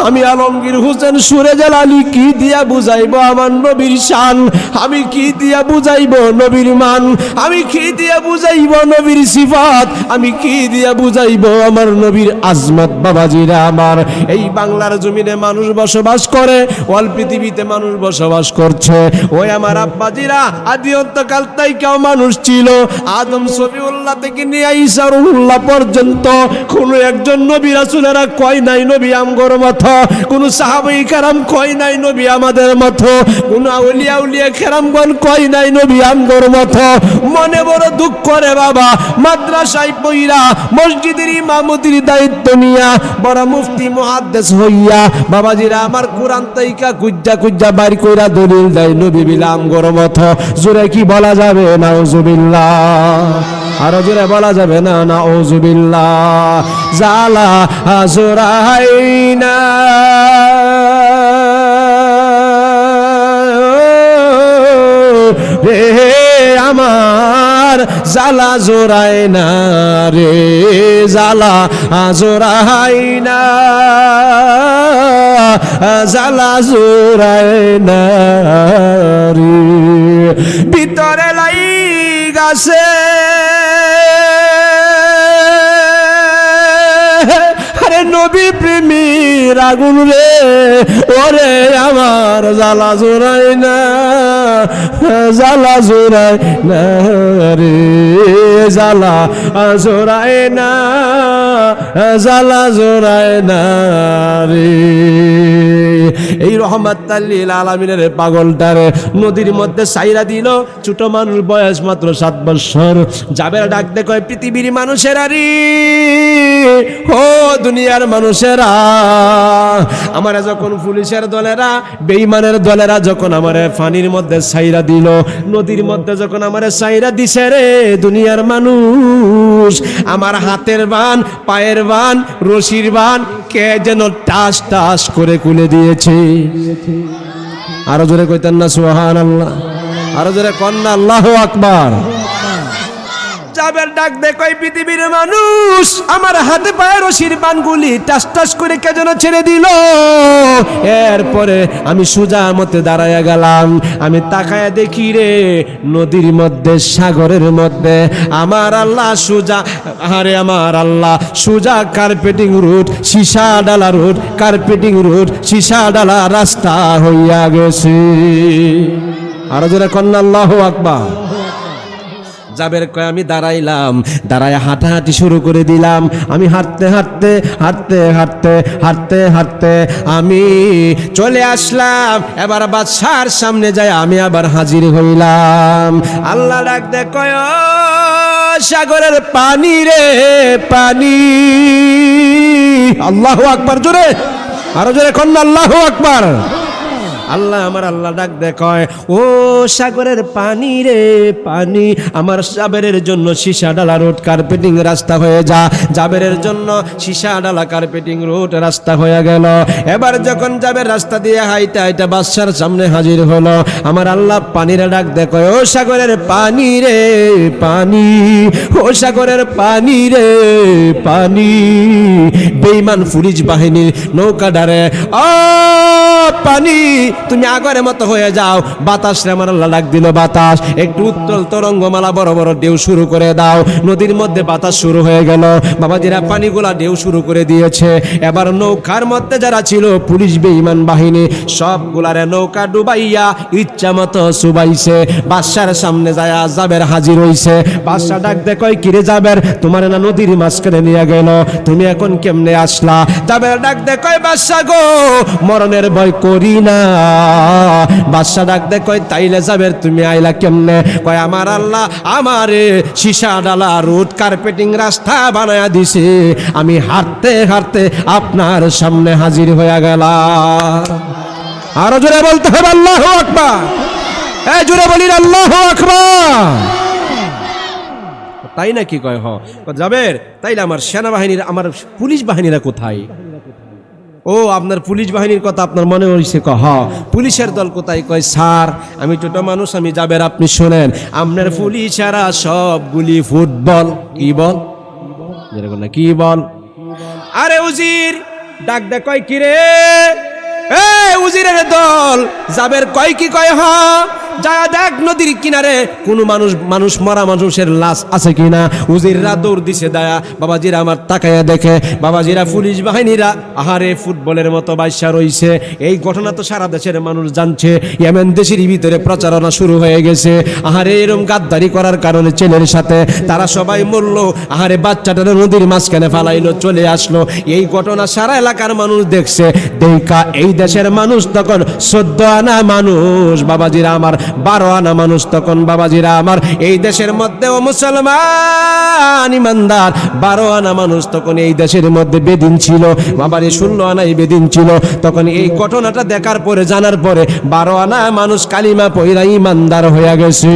[SPEAKER 1] আমি আলমগীর হোসেন সুরে জালালি কি দিয়া বুঝাইব আমার নবীর শান? আমি কি দিয়া বুঝাইব নবীর মান? আমি কি দিয়া বুঝাইব নবীর সিফাত? আমি কি দিয়া বুঝাইব আমার নবীর আজমত? বাবাজিরা আমার, এই বাংলার জমিনে মানুষ বসবাস করে, অল পৃথিবীতে মানুষ বসবাস করছে। ওই আমার আব্বাজিরা আদি অন্তকাল তাইকাও মানুষ ছিল। আদম সফিউল্লাহ থেকে নিয়ে ঈসা রুহুল্লাহ পর্যন্ত কোন একজন নবী রাসূলেরা কয় নাই নবী আমগর মতো, কোন সাহাবায়ে কেরাম কয় নাই নবী আমাদের মতো, কোন আউলিয়া কেরামগণ কয় নাই নবী আমগর মতো। মনে বড় দুঃখ করে বাবা, মাদ্রাসায় পইরা মসজিদের ইমামতির দায়িত্ব নিয়া বড় মুফতি মুহাদ্দিস হইয়া বাবাজিরা আমার কোরআন তাইকা কুজ্জা বাইর কইরা দলিল দেয় নবী বিলা আমগর মতো। জোরে কি বলা যাবে? নাউজুবিল্লাহ। আরো জোরে বলা যাবে না? নাউজুবিল্লাহ। জালা জোরাইনা রে আমার, জালা জোরাইনা রে, জালা জোরাইনা, জালা জোরাইনা রে, ভিতরে লাই গাছে নবী প্রেমীর আগুন রে, ওরে আমার জালা জোরাই না, জালা জোরাই না রে, জালা জোরাই না, জালা জোরাই না রে। এই রহমাতুল লিল আলামিনের পাগলটারে নদীর মধ্যে সাইরা দিল। ছোট মানুষ, বয়স মাত্র 7 বছর। জাবের ডাক দে কয়, পৃথিবীর মানুষেরা রে, ও দুনিয়ার মানুষেরা, আমারে যখন পুলিশের দলেরা, বেঈমানের দলেরা যখন আমারে পানির মধ্যে সাইরা দিল, নদীর মধ্যে যখন আমারে সাইরা দিছে রে, দুনিয়ার মানুষ, আমার হাতের বান, পায়ের বান, রশির বান কে যেন টাস টাস করে খুলে দিয়েছে। আরো জোরে কইতেন না সুবহানাল্লাহ? আরো জোরে কন্না আল্লাহু আকবার। জাবের ডাক দে কই, পৃথিবীর মানুষ, আমার হাতে পায়ে রশির বানগুলি টাস টাস করে কে যেন ছেড়ে দিল। এরপরে আমি সোজা মতে দাঁড়ায়া গেলাম, আমি তাকায়া দেখি রে, নদীর মধ্যে, সাগরের মধ্যে আমার আল্লাহ সোজা, আরে আমার আল্লাহ সোজা কার্পেটিং রুট, সীসা ডালা রুট, কার্পেটিং রুট, সীসা ডালা রাস্তা হইয়া গেছে। আরো জোরে কন্না আল্লাহু আকবার। জাবের কয়, আমি দাঁড়াইলাম, দাঁড়ায় হাঁটাহাঁটি শুরু করে দিলাম। আমি হাঁটতে হাঁটতে হাঁটতে হাঁটতে হাঁটতে হাঁটতে আমি চলে আসলাম এবার বাদশার সামনে যায়, আমি আবার হাজির হইলাম। আল্লাহ ডাক দে কয়, সাগরের পানি রে পানি। আল্লাহু আকবার। জোরে, আরো জোরে কন্যা আল্লাহু আকবার। আল্লাহ আমার আল্লাহ ডাক দেখায়, ও সাগরের পানি রে পানি, আমার জাবেরের জন্য সীসা ডালা রোড কার্পেটিং রাস্তা হয়ে যা। জাবেরের জন্য সীসা ডালা কার্পেটিং রোড রাস্তা হয়ে গেল। এবার যখন জাবের রাস্তা দিয়ে হাইটা হাইটা বাদশার সামনে হাজির হলো, আমার আল্লাহ পানির ডাক দেখায়, ও সাগরের পানি রে পানি, ও সাগরের পানি রে পানি। বেঈমান পুলিশ বাহিনীর নৌকা ডারে, ও পানি তুমি আগের মতো হয়ে যাও। বাতাস রে আমার আল্লাহ ডাক দিল, বাতাস একটু উত্তল তরঙ্গমালা বড় বড় ঢেউ শুরু করে দাও। নদীর মধ্যে বাতাস শুরু হয়ে গেল, বাবাজিরা পানিগুলা ঢেউ শুরু করে দিয়েছে। এবার নৌকার মধ্যে যারা ছিল পুলিশ বেঈমান বাহিনী, সবগুলারে নৌকা ডুবাইয়া ইচ্ছা মতো চুবাইছে। বাদশার সামনে যায় জাবের হাজির হইছে। বাদশা ডাক দে কয়, কিরে জাবের, তোমার না নদীর মাঝখানে নিয়ে গেল, তুমি এখন কেমনে আসলা? জাবের ডাক দে কয়, বাদশা গো মরণের ভয় করি না। বাদশা ডাক দে কয়, তাইলে জাবের তুমি আইলা কেমনে? কয়, আমার আল্লাহ আমারে সীসা ডালা রোড কার্পেটিং রাস্তা বানায়া দিছে, আমি হাঁটতে হাঁটতে আপনার সামনে হাজির হয়ে গেলাম। আরো জোরে বলতে হবে আল্লাহু আকবার। এই জোরে বলির আল্লাহু আকবার। তাই নাকি? কয়, হ। জাবের, তাইলে আমার সেনাবাহিনীর আমার পুলিশ বাহিনীরা কোথায়? ও আপনার পুলিশ বাহিনীর কথা আপনার মনে হইছে? হ। পুলিশের দল কোথায়? কয়, স্যার আমি ছোট মানুষ, আমি জাবের, আপনি শোনেন, আপনার পুলিশেরা সবগুলি ফুটবল। কি বল? যেরকম না কি বল? আরে উজির ডাক দে কয়, কিরে এ উজিরের দল জাবের কয় কি? কয়, হ। যা দেখ নদীর কিনারে কোন মানুষ মরা মানুষের লাশ আছে কিনা। উজিররা দৌড় দিছে দায়া। বাবাজিরা আমার তাকায়া দেখে, বাবাজিরা পুলিশ বাহিনীরা আহারে ফুটবলের মতো বাইসা রইছে। এই ঘটনা তো সারা দেশের মানুষ জানছে, ইয়েমেন দেশের ভিতরে প্রচারণা শুরু হয়ে গেছে। আহারে এরম গাদ্দারি করার কারণে ছেলের সাথে তারা সবাই মরলো। আহারে বাচ্চাটা নদীর মাঝখানে ফালাইলো, চলে আসলো। এই ঘটনা সারা এলাকার মানুষ দেখছে। দেখা এই দেশের মানুষ তখন 14 আনা মানুষ, বাবাজিরা আমার 12 আনা মানুষ তখন, বাবাজিরা আমার এই দেশের মধ্যেও মুসলমান ইমানদার 12 আনা মানুষ তখন এই দেশের মধ্যে বেদিন ছিল। বাবারে 16 আনাই বেদিন ছিল। তখন এই ঘটনাটা দেখার পরে, জানার পরে 12 আনা মানুষ কালিমা পয়রা ইমানদার হয়ে গেছে।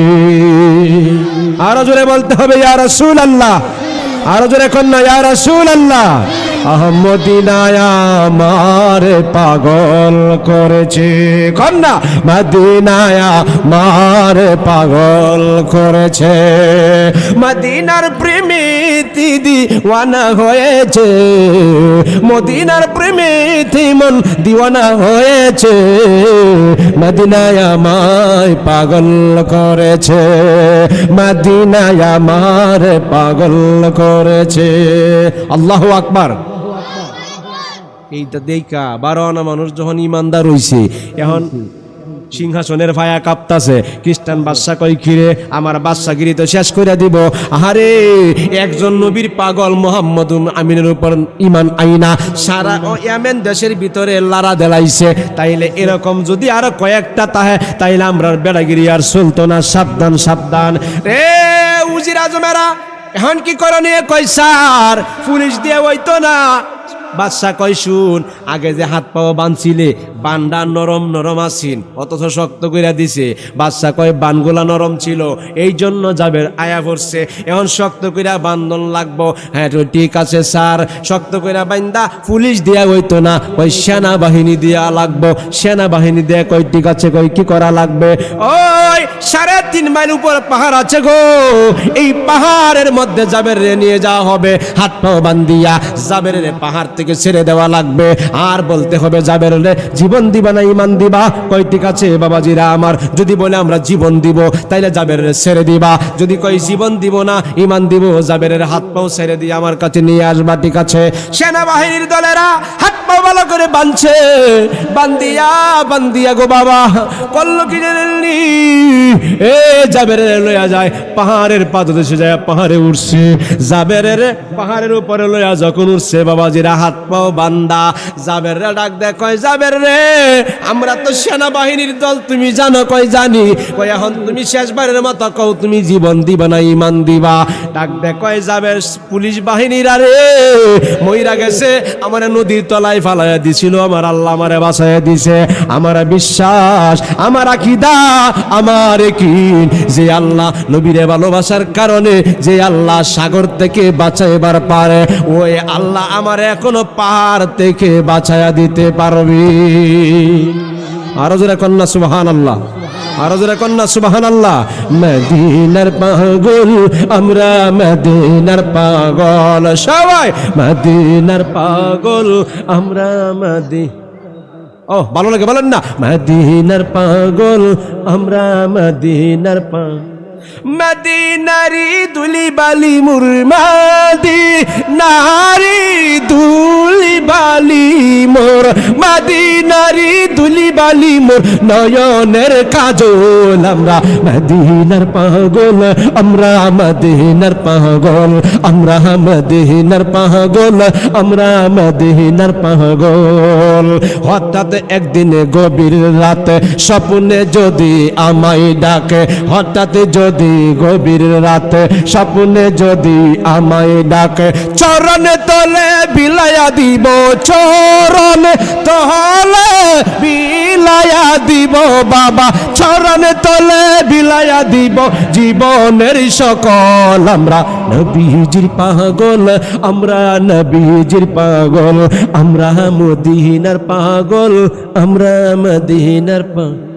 [SPEAKER 1] আরো জোরে বলতে হবে ইয়া রাসূলুল্লাহ। আরো জোরে কন্যা ইয়া রাসূলুল্লাহ। মদিনায় আমার পাগল করেছে, কন্যা মদিনায় আমার পাগল করেছে। মদিনার প্রেমিতি দিওয়ানা হয়েছে, মদিনার প্রেমিতি মন দিওয়ানা হয়েছে। মদিনায় আমায় পাগল করেছে, মদিনায় আমার পাগল করেছে। আল্লাহু আকবার। এইটা দেখা 12 আনা মানুষ যখন ইমানদার হইছে, এখন সিংহাসনের ভায়া কাঁপতাছে। খ্রিস্টান বাদশা কই, কিরে আমার বাদশাগিরি তো শেষ করে দিব। আহারে একজন নবীর পাগল মুহাম্মদুন আমিনের উপর ইমান আইনা সারা ইয়েমেন দেশের ভিতরে লারা দেলাইছে। তাইলে এরকম যদি আরো কয়েকটা তাহে, তাইলে আমরা বেড়াগিরি আর চলতো না। সাবধান সাবধান রে উজির আজমেরা। এখন কি করণীয়? কই, স্যার পুলিশ দিয়ে হইতো না। বাদশা কয়, শুন, আগে যে হাত পাও বানছিলে বানডা নরম নরম আসিন, অথচ শক্ত কইরা দিছে। বাদশা কয়, বানগুলা নরম ছিল, এই জন্য জাবের আয়া পড়ছে, এখন শক্ত কইরা বান্ধন লাগবো। হ্যাঁ তো ঠিক আছে স্যার, শক্ত কইরা বান্দা পুলিশ দিয়া হইতো না, ওই সেনাবাহিনী দিয়া লাগবো। সেনাবাহিনী দিয়া কই, ঠিক আছে, কই কি করা লাগবে? ওই 3.5 মাইল উপর পাহাড় আছে গো, এই পাহাড়ের মধ্যে জাবের নিয়ে যাওয়া হবে। হাত পাও বান্দিয়া জাবের পাহাড় থেকে ছেড়ে দেওয়া লাগবে। আর বলতে হবে, জাবের জীবন দিবা না ইমান দিবা? কই ঠিক আছে বাবাজিরা আমার, যদি বলে আমরা জীবন দিব তাইলে জাবের ছেড়ে দিবা, যদি কই জীবন দিব না ইমান দিব, জাবেরের হাত পাও ছেড়ে দিয়ে আমার কাছে নিয়ে আসবা। ঠিক আছে। সেনাবাহিনীর দলেরা হাত পাও ভালো করে বাঁধছে, বান্দিয়া বান্দিয়া গো বাবা করলো কি জানেননি? জাবেরের লইয়া যায় পাহাড়ের পাদদেশে যায়, পাহাড়ে উঠছে। জাবেরের পাহাড়ের উপরে লইয়া যখন উঠছে বাবাজিরা হাত পাও বান্দা, জাবেররা ডাক দেয়, কয় জাবের রে, আমরা তো সেনাবাহিনীর দল, তুমি জানো? কয় জানি। কয় এখন তুমি শেষবারের মতো কও, তুমি জীবন দিবা না ঈমান দিবা? ডাক দেয়, কয় জাবের, পুলিশ বাহিনীরা রে মইরা গেছে, আমার নদীর তলায় ফালাইয়া দিছিল, আমার আল্লাহ আমারে বাঁচাইয়া দিছে। আমার বিশ্বাস, আমার আকীদা, আমার ইয়াকিন, যে আল্লাহ নবীরে ভালোবাসার কারণে যে আল্লাহ সাগর থেকে বাঁচাইবার পারে, ওই আল্লাহ আমার এখনো পাহাড় থেকে বাঁচাইয়া দিতে পারবে। আরো জোরে কন্যা সুবহানাল্লাহ, আরো জোরে কন্যা সুবহানাল্লাহ। মদিনার পাগল আমরা, মদিনার পাগল সবাই, মদিনার পাগল আমরা, ও ভালো লাগে বলেন না, মদিনার পাগল আমরা, মদিনার পাগল। মদিনারি দুলি বালি মুর, মদিনারি দুলি বালি মোর, মদিনারি দুলি বালি মোর, নয়নের কাজল আমরা, মদিনার পাগল আমরা, মদিনার পাগল আমরা, মদিনার পাগল আমরা, মদিনার পাগল। হঠাৎ একদিনে গভীর রাতে স্বপ্নে যদি আমায় ডাকে, হঠাৎ যদি গভীর রাতে স্বপ্নে যদি আমায় ডাকে, চরণে তলে বিলায়া দিব, চরণে তলে বিলায়া দিব বাবা, চরণে তলে বিলায়া দিব জীবনের সকল। আমরা নবীজির পাগল আমরা, নবীজির পাগল আমরা, মদিনার পাগল আমরা, মদিনার পাগল।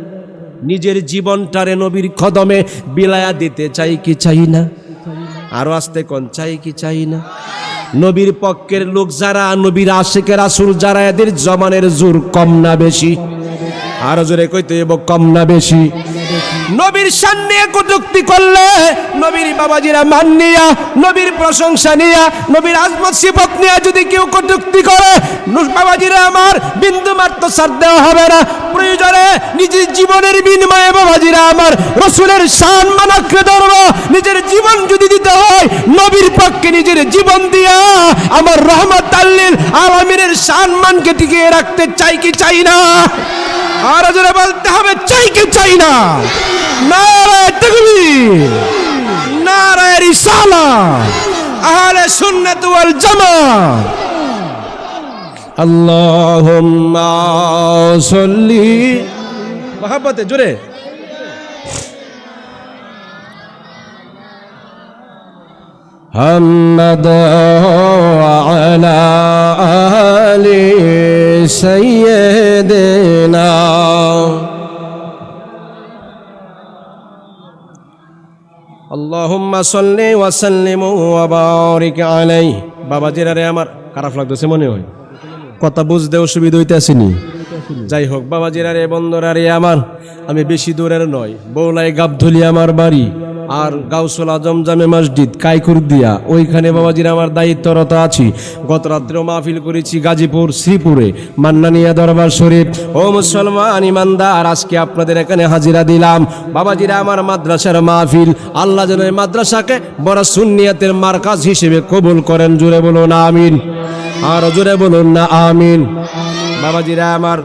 [SPEAKER 1] নিজের জীবনটারে নবীর কদমে বিলায়া দিতে চাই কি চাই না? আরো আসতে কোন চাই কি চাই না? নবীর পক্ষের লোক যারা, নবীর আশিকের রাসূল যারা, এদের জমানের জোর কম না বেশি? আরো জোরে কইতে হবে, কম না বেশি? নবীর সামনে কটূক্তি করলে, নবীর বাবাজিরা মান নিয়া, নবীর প্রশংসা নিয়া, নবীর আজমত সিফত নিয়া যদি কেউ কটূক্তি করে, বাবাজিরা আমার বিন্দু মাত্র ছাড় দেওয়া হবে না। প্রয়োজনে নিজের জীবনের বিনিময়ে বাবাজিরা আমার রাসূলের সম্মান আঁকড়ে ধরবো। নিজের জীবন যদি দিতে হয়, নবীর পক্ষে নিজের জীবন দিয়া আমার রহমাতুল লিল আলামিনের সম্মানকে টিকিয়ে রাখতে চাই কি চাই না? আর জোরে বলতে হবে, চাই কি চাই না? নারায়ে তাকবীর, নারায়ে রিসালাত, আহলে সুন্নাত ওয়াল জামাত। আল্লাহুম্মা সাল্লি, মহব্বতে জোরে, মুহাম্মাদ আলা আলি সাইয়্যিদিনা। আল্লাহুম্মা সাল্লি ওয়া সাল্লিম ওয়া বারিক আলাইহি। বাবাজিরা রে আমার খারাপ লাগতেছে মনে হয়, কথা বুঝতে অসুবিধা হইতেছিনি? যাই হোক বাবাজিরা রে, বন্ধুরা রে আমার, আমি বেশি দূরের নয়, বৌলাই গাবধুলি আমার বাড়ি, আর গাউসুল আজম জামে মসজিদ কাইকুরদিয়া, ওইখানে বাবাজিরা আমার দায়িত্বরত আছি। গত রাত্রেও মাহফিল করেছি গাজীপুর শ্রীপুরে মান্নানিয়া দরবার শরীফ। ও মুসলমান ইমানদার, আজকে আপনাদের এখানে হাজিরা দিলাম। বাবাজিরা আমার মাদ্রাসার মাহফিল, আল্লাহ যেন এই মাদ্রাসাকে বড় সুন্নিয়াতের মারকাজ হিসেবে কবুল করেন। জোরে বলুন আমিন, আর জোরে বলুন না আমিন। বাবাজিরা আমার,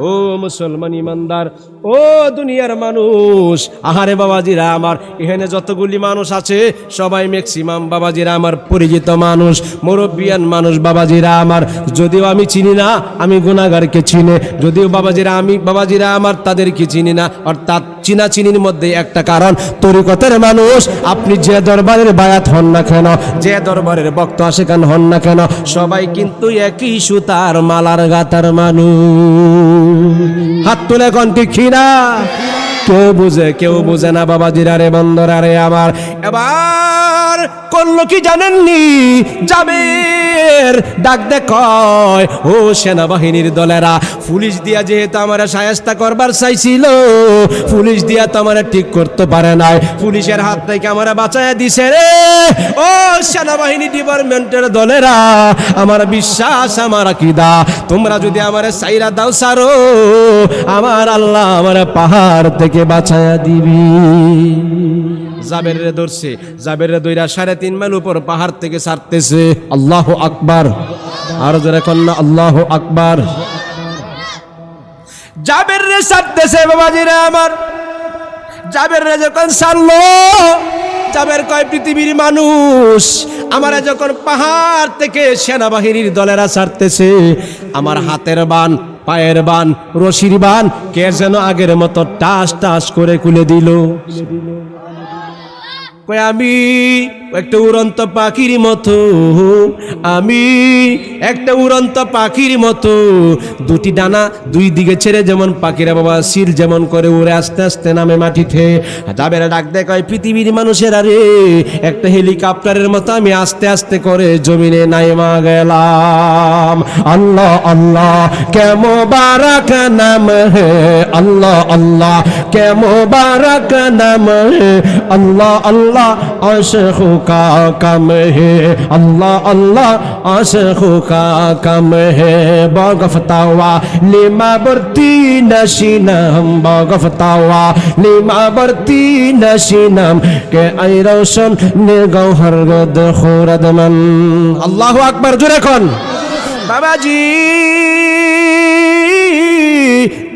[SPEAKER 1] ও মুসলমান ইমানদার, ও দুনিয়ার মানুষ, আহারে বাবাজিরা আমার, এখানে যতগুলি মানুষ আছে সবাই ম্যাক্সিমাম বাবাজিরা আমার পরিচিত মানুষ, মুরব্বিয়ান মানুষ। বাবাজিরা আমার, যদিও আমি চিনি না, আমি গুনাহগারকে চিনি, যদিও বাবাজিরা আমার তাদেরকে চিনি না। অর্থাৎ চিনা চিনির মধ্যে একটা কারণ, তরিকতের মানুষ, আপনি যে দরবারের বায়াত হন না কেন, যে দরবারের বক্তা আশিকান হন না কেন, সবাই কিন্তু একই সুতার মালার গাতার মানুষ। হাত তুলে কোন ঠিক না? কেউ বুঝে কেউ বুঝে না বাবাজিরা রে, বন্ধুরা রে আমার। এবার করলো কি জানেননি? জাবের ডাক দে কয়, ও সেনাবাহিনীর দলেরা, পুলিশ দিয়া যেহেতু আমার শায়েস্তা করবার চাইছিল, পুলিশ দিয়া তো আমার ঠিক করতে পারে নাই, পুলিশের হাত থেকে আমার বাঁচাইয়া দিছে রে। ও সেনাবাহিনী ডিপার্টমেন্টের দলেরা, আমার বিশ্বাস, আমার আকীদা, তোমরা যদি আমার সাইরা দাও সারো, আমার আল্লাহ আমার পাহাড় থেকে আমাকে বাঁচায়া দিবি। জাবেরে ধরছে, জাবেরে দইরা 3.5 মাইল উপর পাহাড় থেকে ছাড়তেছে। আল্লাহু আকবার, আর জোরে কন্যা আল্লাহু আকবার। জাবের রে ছাড়তেছে বাবাজিরা আমার। জাবের রে যখন ছাড়লো, জাবের কয় পৃথিবীর মানুষ আমারা যখন পাহাড় থেকে সেনাবাহিনীর দলেরা ছাড়তেছে, আমার হাতের বান, পায়ের বান, রশির বান কে যেন আগের মতো টাস টাস করে খুলে দিল। কই আমি একটা উড়ন্ত পাখির মতো, আমি একটা উড়ন্ত পাখির মতো, দুটি ডানা দুই দিকে ছেড়ে যেমন পাখিরা বাবা সিল যেমন করে উড়ে আস্তে আস্তে নামে মাটিতে। জাবের ডাক দেয় কয় পৃথিবীর মানুষের আরে একটা হেলিকপ্টারের মতো আমি আস্তে আস্তে করে জমিনে নাইমা গেলাম। আল্লাহ আল্লাহ কে মোবারক নাম হে, আল্লাহ আল্লাহ কে মোবারক নাম হে, আল্লাহ আল্লাহ আশিকু का कम है, अल्लाह अल्लाह आशिकू का कम है। बगफ्तावा लिमा बरती नशीनम, बगफ्तावा लिमा बरती नशीनम के आई रोशन ने गौहर गद खुरदमन। अल्लाहु अकबर जोरे कोन बाबाजी।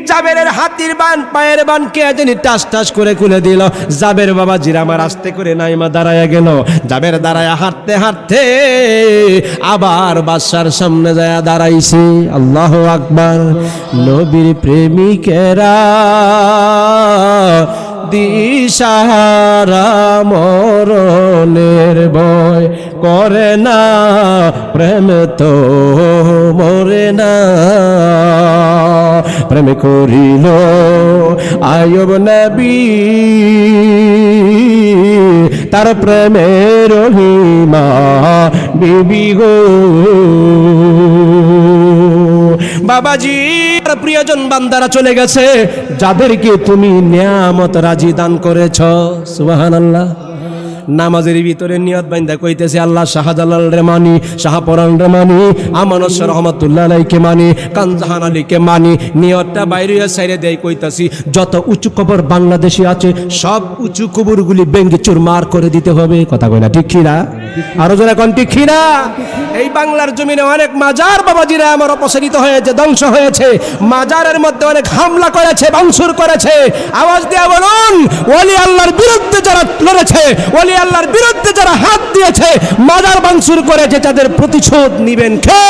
[SPEAKER 1] জাবেরের হাতির বান, পায়ের বান কে জানি টাস টাস করে খুলে দিল। জাবের বাবা জিরা আমার আস্তে করে নাইমা দাঁড়ায়া গেল। জাবের দাঁড়ায়া হাঁটতে হাঁটতে আবার বাদশার সামনে যায় দাঁড়াইছে। আল্লাহু আকবার। নবীর প্রেমিকেরা দিশাহারা মরণের ভয় করে না, প্রেম তো মরে না। প্রেম করিল আয়ুব নবী, তার প্রেমের রহিমা বিবি গো। বাবাজি প্রিয়জন বান্দারা চলে গেছে, যাদেরকে তুমি নিয়ামত রাজি দান করেছ। সুবহানাল্লাহ। নামাজের ভিতরে নিয়ত বাইন্দা কইতেছে আল্লাহ শাহজালাল রে মানি, শাহপরান রে মানি, আমানত রহমাতুল্লাহ আলাইকে মানি, কানজাহান আলীকে মানি। নিয়তটা বাইরে সাইরে দেয় কইতাছি যত উঁচু কবর বাংলাদেশে আছে সব উঁচু কবরগুলি ভেঙে চুরমার করে দিতে হবে। কথা কই না ঠিক কি না? আরো জোরে কোন ঠিক কি না? এই বাংলার জমিনে অনেক মাজার বাবাজিরা আমার অপসারিত হয়েছে, ধ্বংস হয়েছে। মাজারের মধ্যে অনেক হামলা করেছে, ভাঙচুর করেছে। আওয়াজ দিয়ে বলুন, ওলি আল্লাহর বিরুদ্ধে যারা লড়েছে, ওলি আল্লাহর বিরুদ্ধে যারা হাত দিয়েছে, মাজার ভাঙচুর করেছে, তাদের প্রতিশোধ নিবেন কে?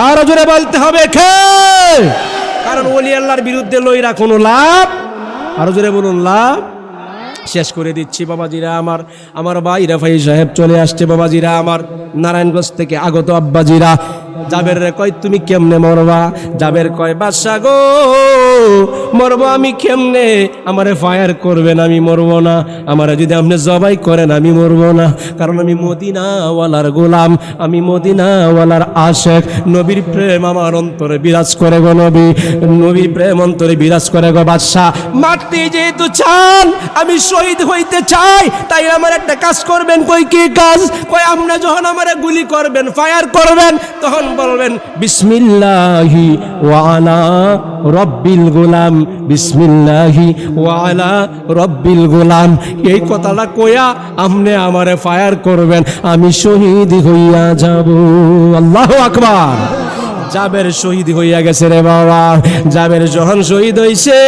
[SPEAKER 1] আরো জোরে বলতে হবে কে? কারণ ওলি আল্লাহর বিরুদ্ধে লইরা কোনো লাভ। আরো জোরে বলুন লাভ। শেষ করে দিচ্ছি বাবাজিরা আমার। আমার ভাই রাফাই সাহেব চলে আসছে বাবাজিরা আমার, নারায়ণগঞ্জ থেকে আগত আব্বাজিরা। জাবের রে কয় তুমি কেমনে মরবা? জাবের কয় বাদশা গো মরবো আমি কেমনে? আমারে ফায়ার করবেন আমি মরবো না, আমারে যদি আপনি জবাই করেন আমি মরবো না। কারণ আমি মদিনাওয়ালার গোলাম, আমি মদিনাওয়ালার আশেক। নবীর প্রেম আমার অন্তরে বিরাজ করে গো নবী, নবীর প্রেম অন্তরে বিরাজ করে গো বাদশা। মারতে যেহেতু চান, আমি শহীদ হইতে চাই, তাই আমার একটা কাজ করবেন। কই কি কাজ? কই আপনি যখন আমারে গুলি করবেন, ফায়ার করবেন, তখন বলবেন বিসমিল্লাহি ওয়া আলা রব্বিল গোলাম, বিসমিল্লাহি ওয়া আলা রব্বিল গোলাম। এই কথাটা কইয়া আপনি আমারে ফায়ার করবেন, আমি শহীদ হইয়া যাব। আল্লাহু আকবার। জাবের শহীদ হইয়া গেছে রে বাবা। জাবের যখন শহীদ হইছে,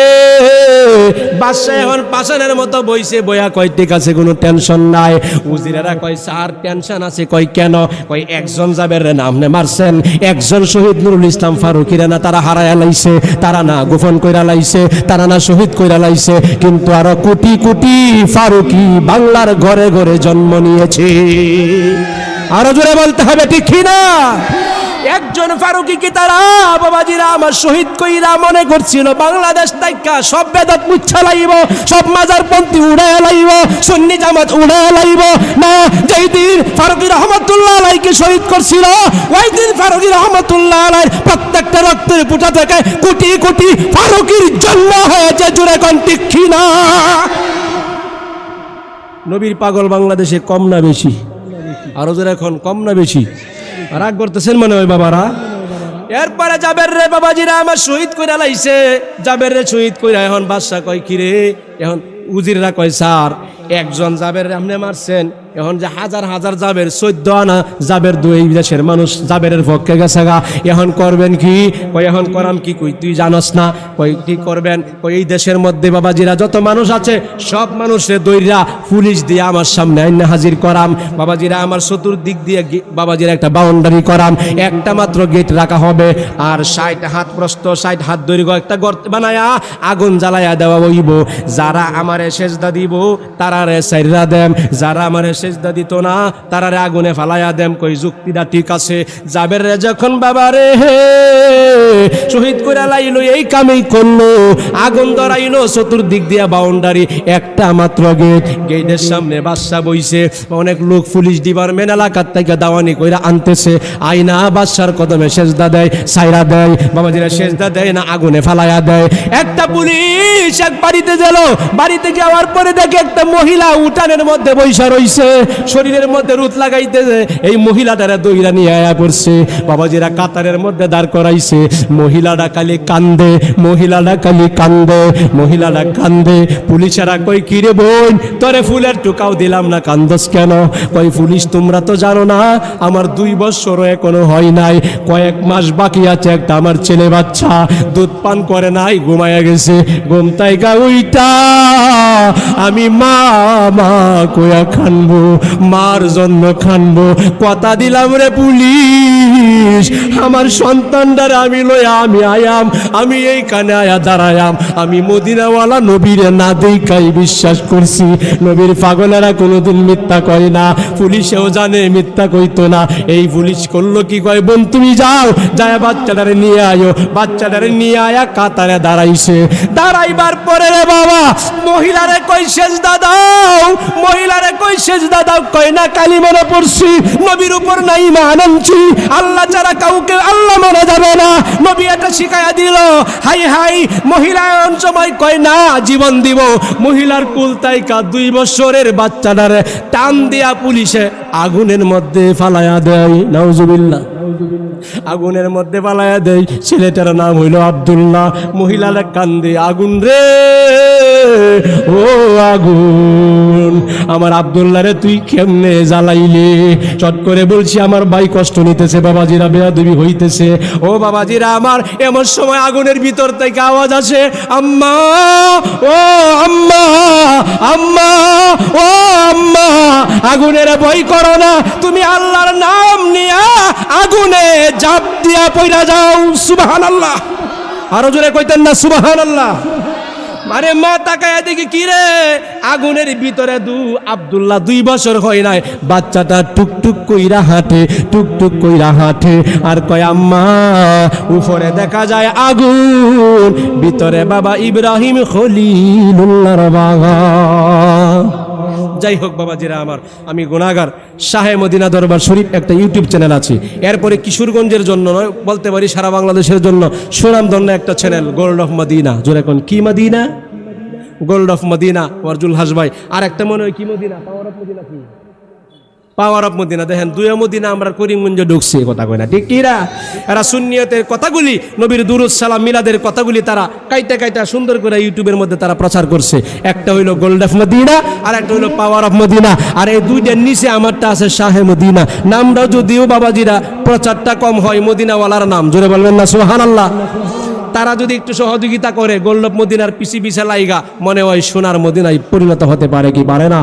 [SPEAKER 1] বাদশা এখন পাশানের মতো বইছে, বইয়া কয় ঠিক আছে কোনো টেনশন নাই। উজিরেরা কয় স্যার টেনশন আছে। কয় কেন? কয় একজন জাবের রে নামনে মারছেন, একজন শহীদ নুরুল ইসলাম ফারুকিরা না তারা হারায়া লাইছে, তারা না গোপন কইরা লাইছে, তারা না শহীদ কইরা লাইছে, কিন্তু আরো কোটি কোটি ফারুকি বাংলার ঘরে ঘরে জন্ম নিয়েছে। আরো জোরে বলতে হবে ঠিক কি না? একজন ফারুকি কি তারা বাবাজিরা আমার শহীদ কইরা মনে করছিল বাংলাদেশ তাইকা সব বেদাত মুচ্ছা লাইব, সব মাজার পন্থী উড়ায় লাইব, সুন্নি জামাত উড়ায় লাইব না। যেই দিন ফারুকি রহমাতুল্লাহ আলাইকে শহীদ করছিল, ওই দিন ফারুকি রহমাতুল্লাহ আলাইর প্রত্যেকটা রক্তের পুঁটা থেকে কোটি কোটি ফারুকির জন্ম হয়েছে। জোরে কোন ঠিক কি না? নবীর পাগল বাংলাদেশে কম না বেশি? আরো জোরে এখন কম না বেশি? রাগ করতেছেন মনে হয় বাবারা? এরপরে জাবের রে বাবাজিরা আমার শহীদ কইরা লাইছে, জাবের রে শহীদ কইরা এখন বাদশা কয় কিরে, এখন উজিররা কয় স্যার একজন জাবের আপনি মারছেন, এখন যে হাজার হাজার জাবের 14 আনা জাবের দুই দেশের মানুষ জাবেরের পক্ষে গেছে গা, এখন করবেন কি? কই এখন করাম কি? কই তুই জানোস না? কই কি করবেন? কই এই দেশের মধ্যে বাবাজিরা যত মানুষ আছে সব মানুষের দইরা পুলিশ দিয়ে আমার সামনে আইনে হাজির করাম। বাবাজিরা আমার চতুর্দিক দিয়ে বাবাজিরা একটা বাউন্ডারি করাম, একটা মাত্র গেট রাখা হবে, আর 60 হাত প্রস্থ 60 হাত দৈর্ঘ্য একটা গর্ত বানায়া আগুন জ্বালায়া দেওয়া হইব। যারা আমারে সেজদা দিব তারারে সাইরা দেম, যারা আমারে সেজদা দিত না তারারে আগুনে ফালাইয়া দেম। কই যুক্তিটা ঠিক আছে? জাবের রে যখন বাবারে শহীদ করে লাইলো, এই কামেই করলো, আগুন ধরাইলো, চতুর্দিক দিয়া বাউন্ডারি, একটা মাত্র গেট, গেটের সামনে বাদশা বইছে, অনেক লোক পুলিশ ডিপার্টমেন্ট এলাকার থেকে দাওয়ানি কইরা আনতেছে, আইনা বাদশার কদমে সেজদা দেয়, সাইরা দেয়, বাবাজিরা সেজদা দেয় না, আগুনে ফালাইয়া দেয়। একটা পুলিশ এক বাড়িতে গেল, বাড়িতে যাওয়ার পরে দেখে একটা মহিলা উঠানের মধ্যে বইসা রইছে, শরীরের মধ্যে রুত লাগাইতেছে, এই মহিলাটারে দইরা নিয়ে আয়া পড়ছে, বাবাজিরা কাতারের মধ্যে দাঁড় করাইছে। মহিলাটা খালি কান্দে, মহিলাটা খালি কান্দে, মহিলাটা কান্দে। পুলিশেরা কই কিরে বোন তোরে ফুলের টুকাও দিলাম না, কান্দস কেন? কই পুলিশ তোমরা তো জানো না আমার 2 বছরও এখনো হয় নাই, কয়েক মাস বাকি আছে, একটা আমার ছেলে বাচ্চা দুধ পান করে নাই, ঘুমায়া গেছে, ঘুম তাইকা উইটা আমি মা মা কয়া খানবো, মার জন্য খানবো, কথা দিলাম রে পুলিশ, আমার সন্তানটারে আমি লইয়া আমি আয়াম, আমি এইখানে আয়া দাঁড়ায়াম, আমি মদিনাওয়ালা নবীরে না দেখাই বিশ্বাস করছি। নবীর পাগলেরা কোনোদিন মিথ্যা কয় না, পুলিশেও জানে মিথ্যা কইতো না। এই পুলিশ করলো কি, কয় বোন তুমি যাও, যায় বাচ্চাটারে নিয়ে আয়ো, বাচ্চাটারে নিয়ে আয়া কাতারে দাঁড়াইছে। দাঁড়াইবার পরে রে বাবা মহিলারে কই সেজদা দাও, মহিলারে কই সেজদা দাও, কয় না কালিমা পড়ছি, নবীর উপর না ঈমান আনছি, আল্লাহ ছাড়া কাউকে আল্লাহ মানা যাবে না, নবী এটা শিখাইয়া দিল। হাই হাই মহিলা সময় কয় না জীবন দিব, মহিলার কুল তাইকা 2 বছরের বাচ্চাটারে টান দিয়া পুলিশে আগুনের মধ্যে ফালাইয়া দেয়, নাউজুবিল্লাহ, আগুনের মধ্যে ফালাইয়া দেয়। ছেলেটার নাম হইল আব্দুল্লাহ। মহিলারা কান্দে, আগুন রে ও আগুন, আমার আব্দুল্লাহ রে তুই কেমনে জ্বালাইলে? চট করে বলছি আমার ভাই কষ্ট নিতেছে, বাবাজিরা বেয়াদবি হইতেছে। ও বাবাজিরা আমার, এমন সময় আগুনের ভিতর থেকে আওয়াজ আসে, আম্মা ও আম্মা, আম্মা ও আম্মা, আগুনের ভয় করো না, তুমি আল্লাহর নাম নিয়া আগুনে ঝাঁপ দিয়া পইরা যাও। সুবহানাল্লাহ, আরো জোরে কইতেন না সুবহানাল্লাহ? আরে মা তাকায় দেখি কি রে, আগুনের ভিতরে আব্দুল্লাহ 2 বছর হয় নাই, বাচ্চাটা টুকটুক কইরা হাঁটে, টুকটুক কইরা হাঁটে, আর কয় আম্মা। উপরে দেখা যায় আগুন, ভিতরে বাবা ইব্রাহিম খলিলুল্লাহর বাগান। যাই হোক বাবাজিরা আমার, আমি গুনাহগার। শাহে মদিনা দরবার শরীফ একটা ইউটিউব চ্যানেল আছে, এরপরে কিশোরগঞ্জের জন্য নয়, বলতে পারি সারা বাংলাদেশের জন্য সুনামধন্য একটা চ্যানেল, গোল্ড অফ মদিনা। জোরে কোন কি মদিনা? গোল্ড অফ মদিনা, ওয়ারজুল হাসবাই। আর একটা মনে হয় কি মদিনা, পাওয়ার অফ মদিনা, কি পাওয়ার অফ মদিনা। দেখেন 2 মদিনা আমরা করিমগঞ্জে ঢুকছি, কথা কয় না ঠিক কিরা? এরা সুন্নিয়তের কথাগুলি, নবীর দুরূদ সালাম মিলাদের কথাগুলি তারা কাইটা কাইটা সুন্দর করে ইউটিউবের মধ্যে তারা প্রচার করছে। একটা হইলো গোল্ড অফ মদিনা, আর একটা হইলো পাওয়ার অফ মদিনা। আর এই 2টার নিচে আমারটা আছে শাহে মদিনা। নামটা যদিও বাবাজিরা প্রচারটা কম হয়, মদিনাওয়ালার নাম, জোরে বলবেন না সুবহানাল্লাহ? তারা যদি একটু সহযোগিতা করে, গোল্ড অফ মদিনার পিছে লাইগা মনে হয় সোনার মদিনায় পরিণত হতে পারে কি পারে না?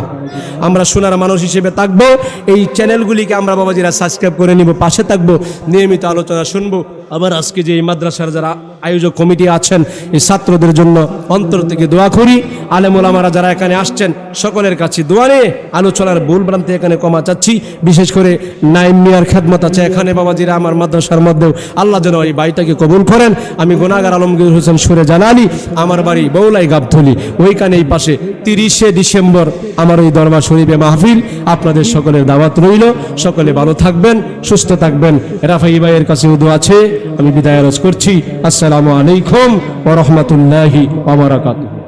[SPEAKER 1] আমরা সোনার মানুষ হিসেবে থাকবো, এই চ্যানেলগুলিকে আমরা বাবাজিরা সাবস্ক্রাইব করে নিব, পাশে থাকবো, নিয়মিত আলোচনা শুনবো। আবার আজকে যে এই মাদ্রাসার যারা আয়োজক কমিটি আছেন, এই ছাত্রদের জন্য অন্তর থেকে দোয়া করি। আলেম ওলামারা যারা এখানে আসছেন সকলের কাছে দোয়া নিয়ে আলোচনার ভুল ভ্রান্তি এখানে কমা চাচ্ছি। বিশেষ করে নাইম মিয়ার খেদমত আছে এখানে বাবাজিরা আমার মাদ্রাসার মধ্যেও, আল্লাহ যেন এই বাড়িটাকে কবুল করেন। আমি গুনাহগার আলমগীর হোসেন সুরে জানালি, আমার বাড়ি বৌলাই গাবথলি, ওইখানে এই পাশে 30শে ডিসেম্বর আমার ওই দরবার শরীফে মাহফিল। আপনাদের সকলের দাওয়াত রইল, সকলে ভালো থাকবেন, সুস্থ থাকবেন। রাফাই ভাইয়ের কাছে দোয়া আছে, আমি বিদায় আরজ করছি। আসসালামু আলাইকুম ওয়া রাহমাতুল্লাহি ওয়া বারাকাতুহু।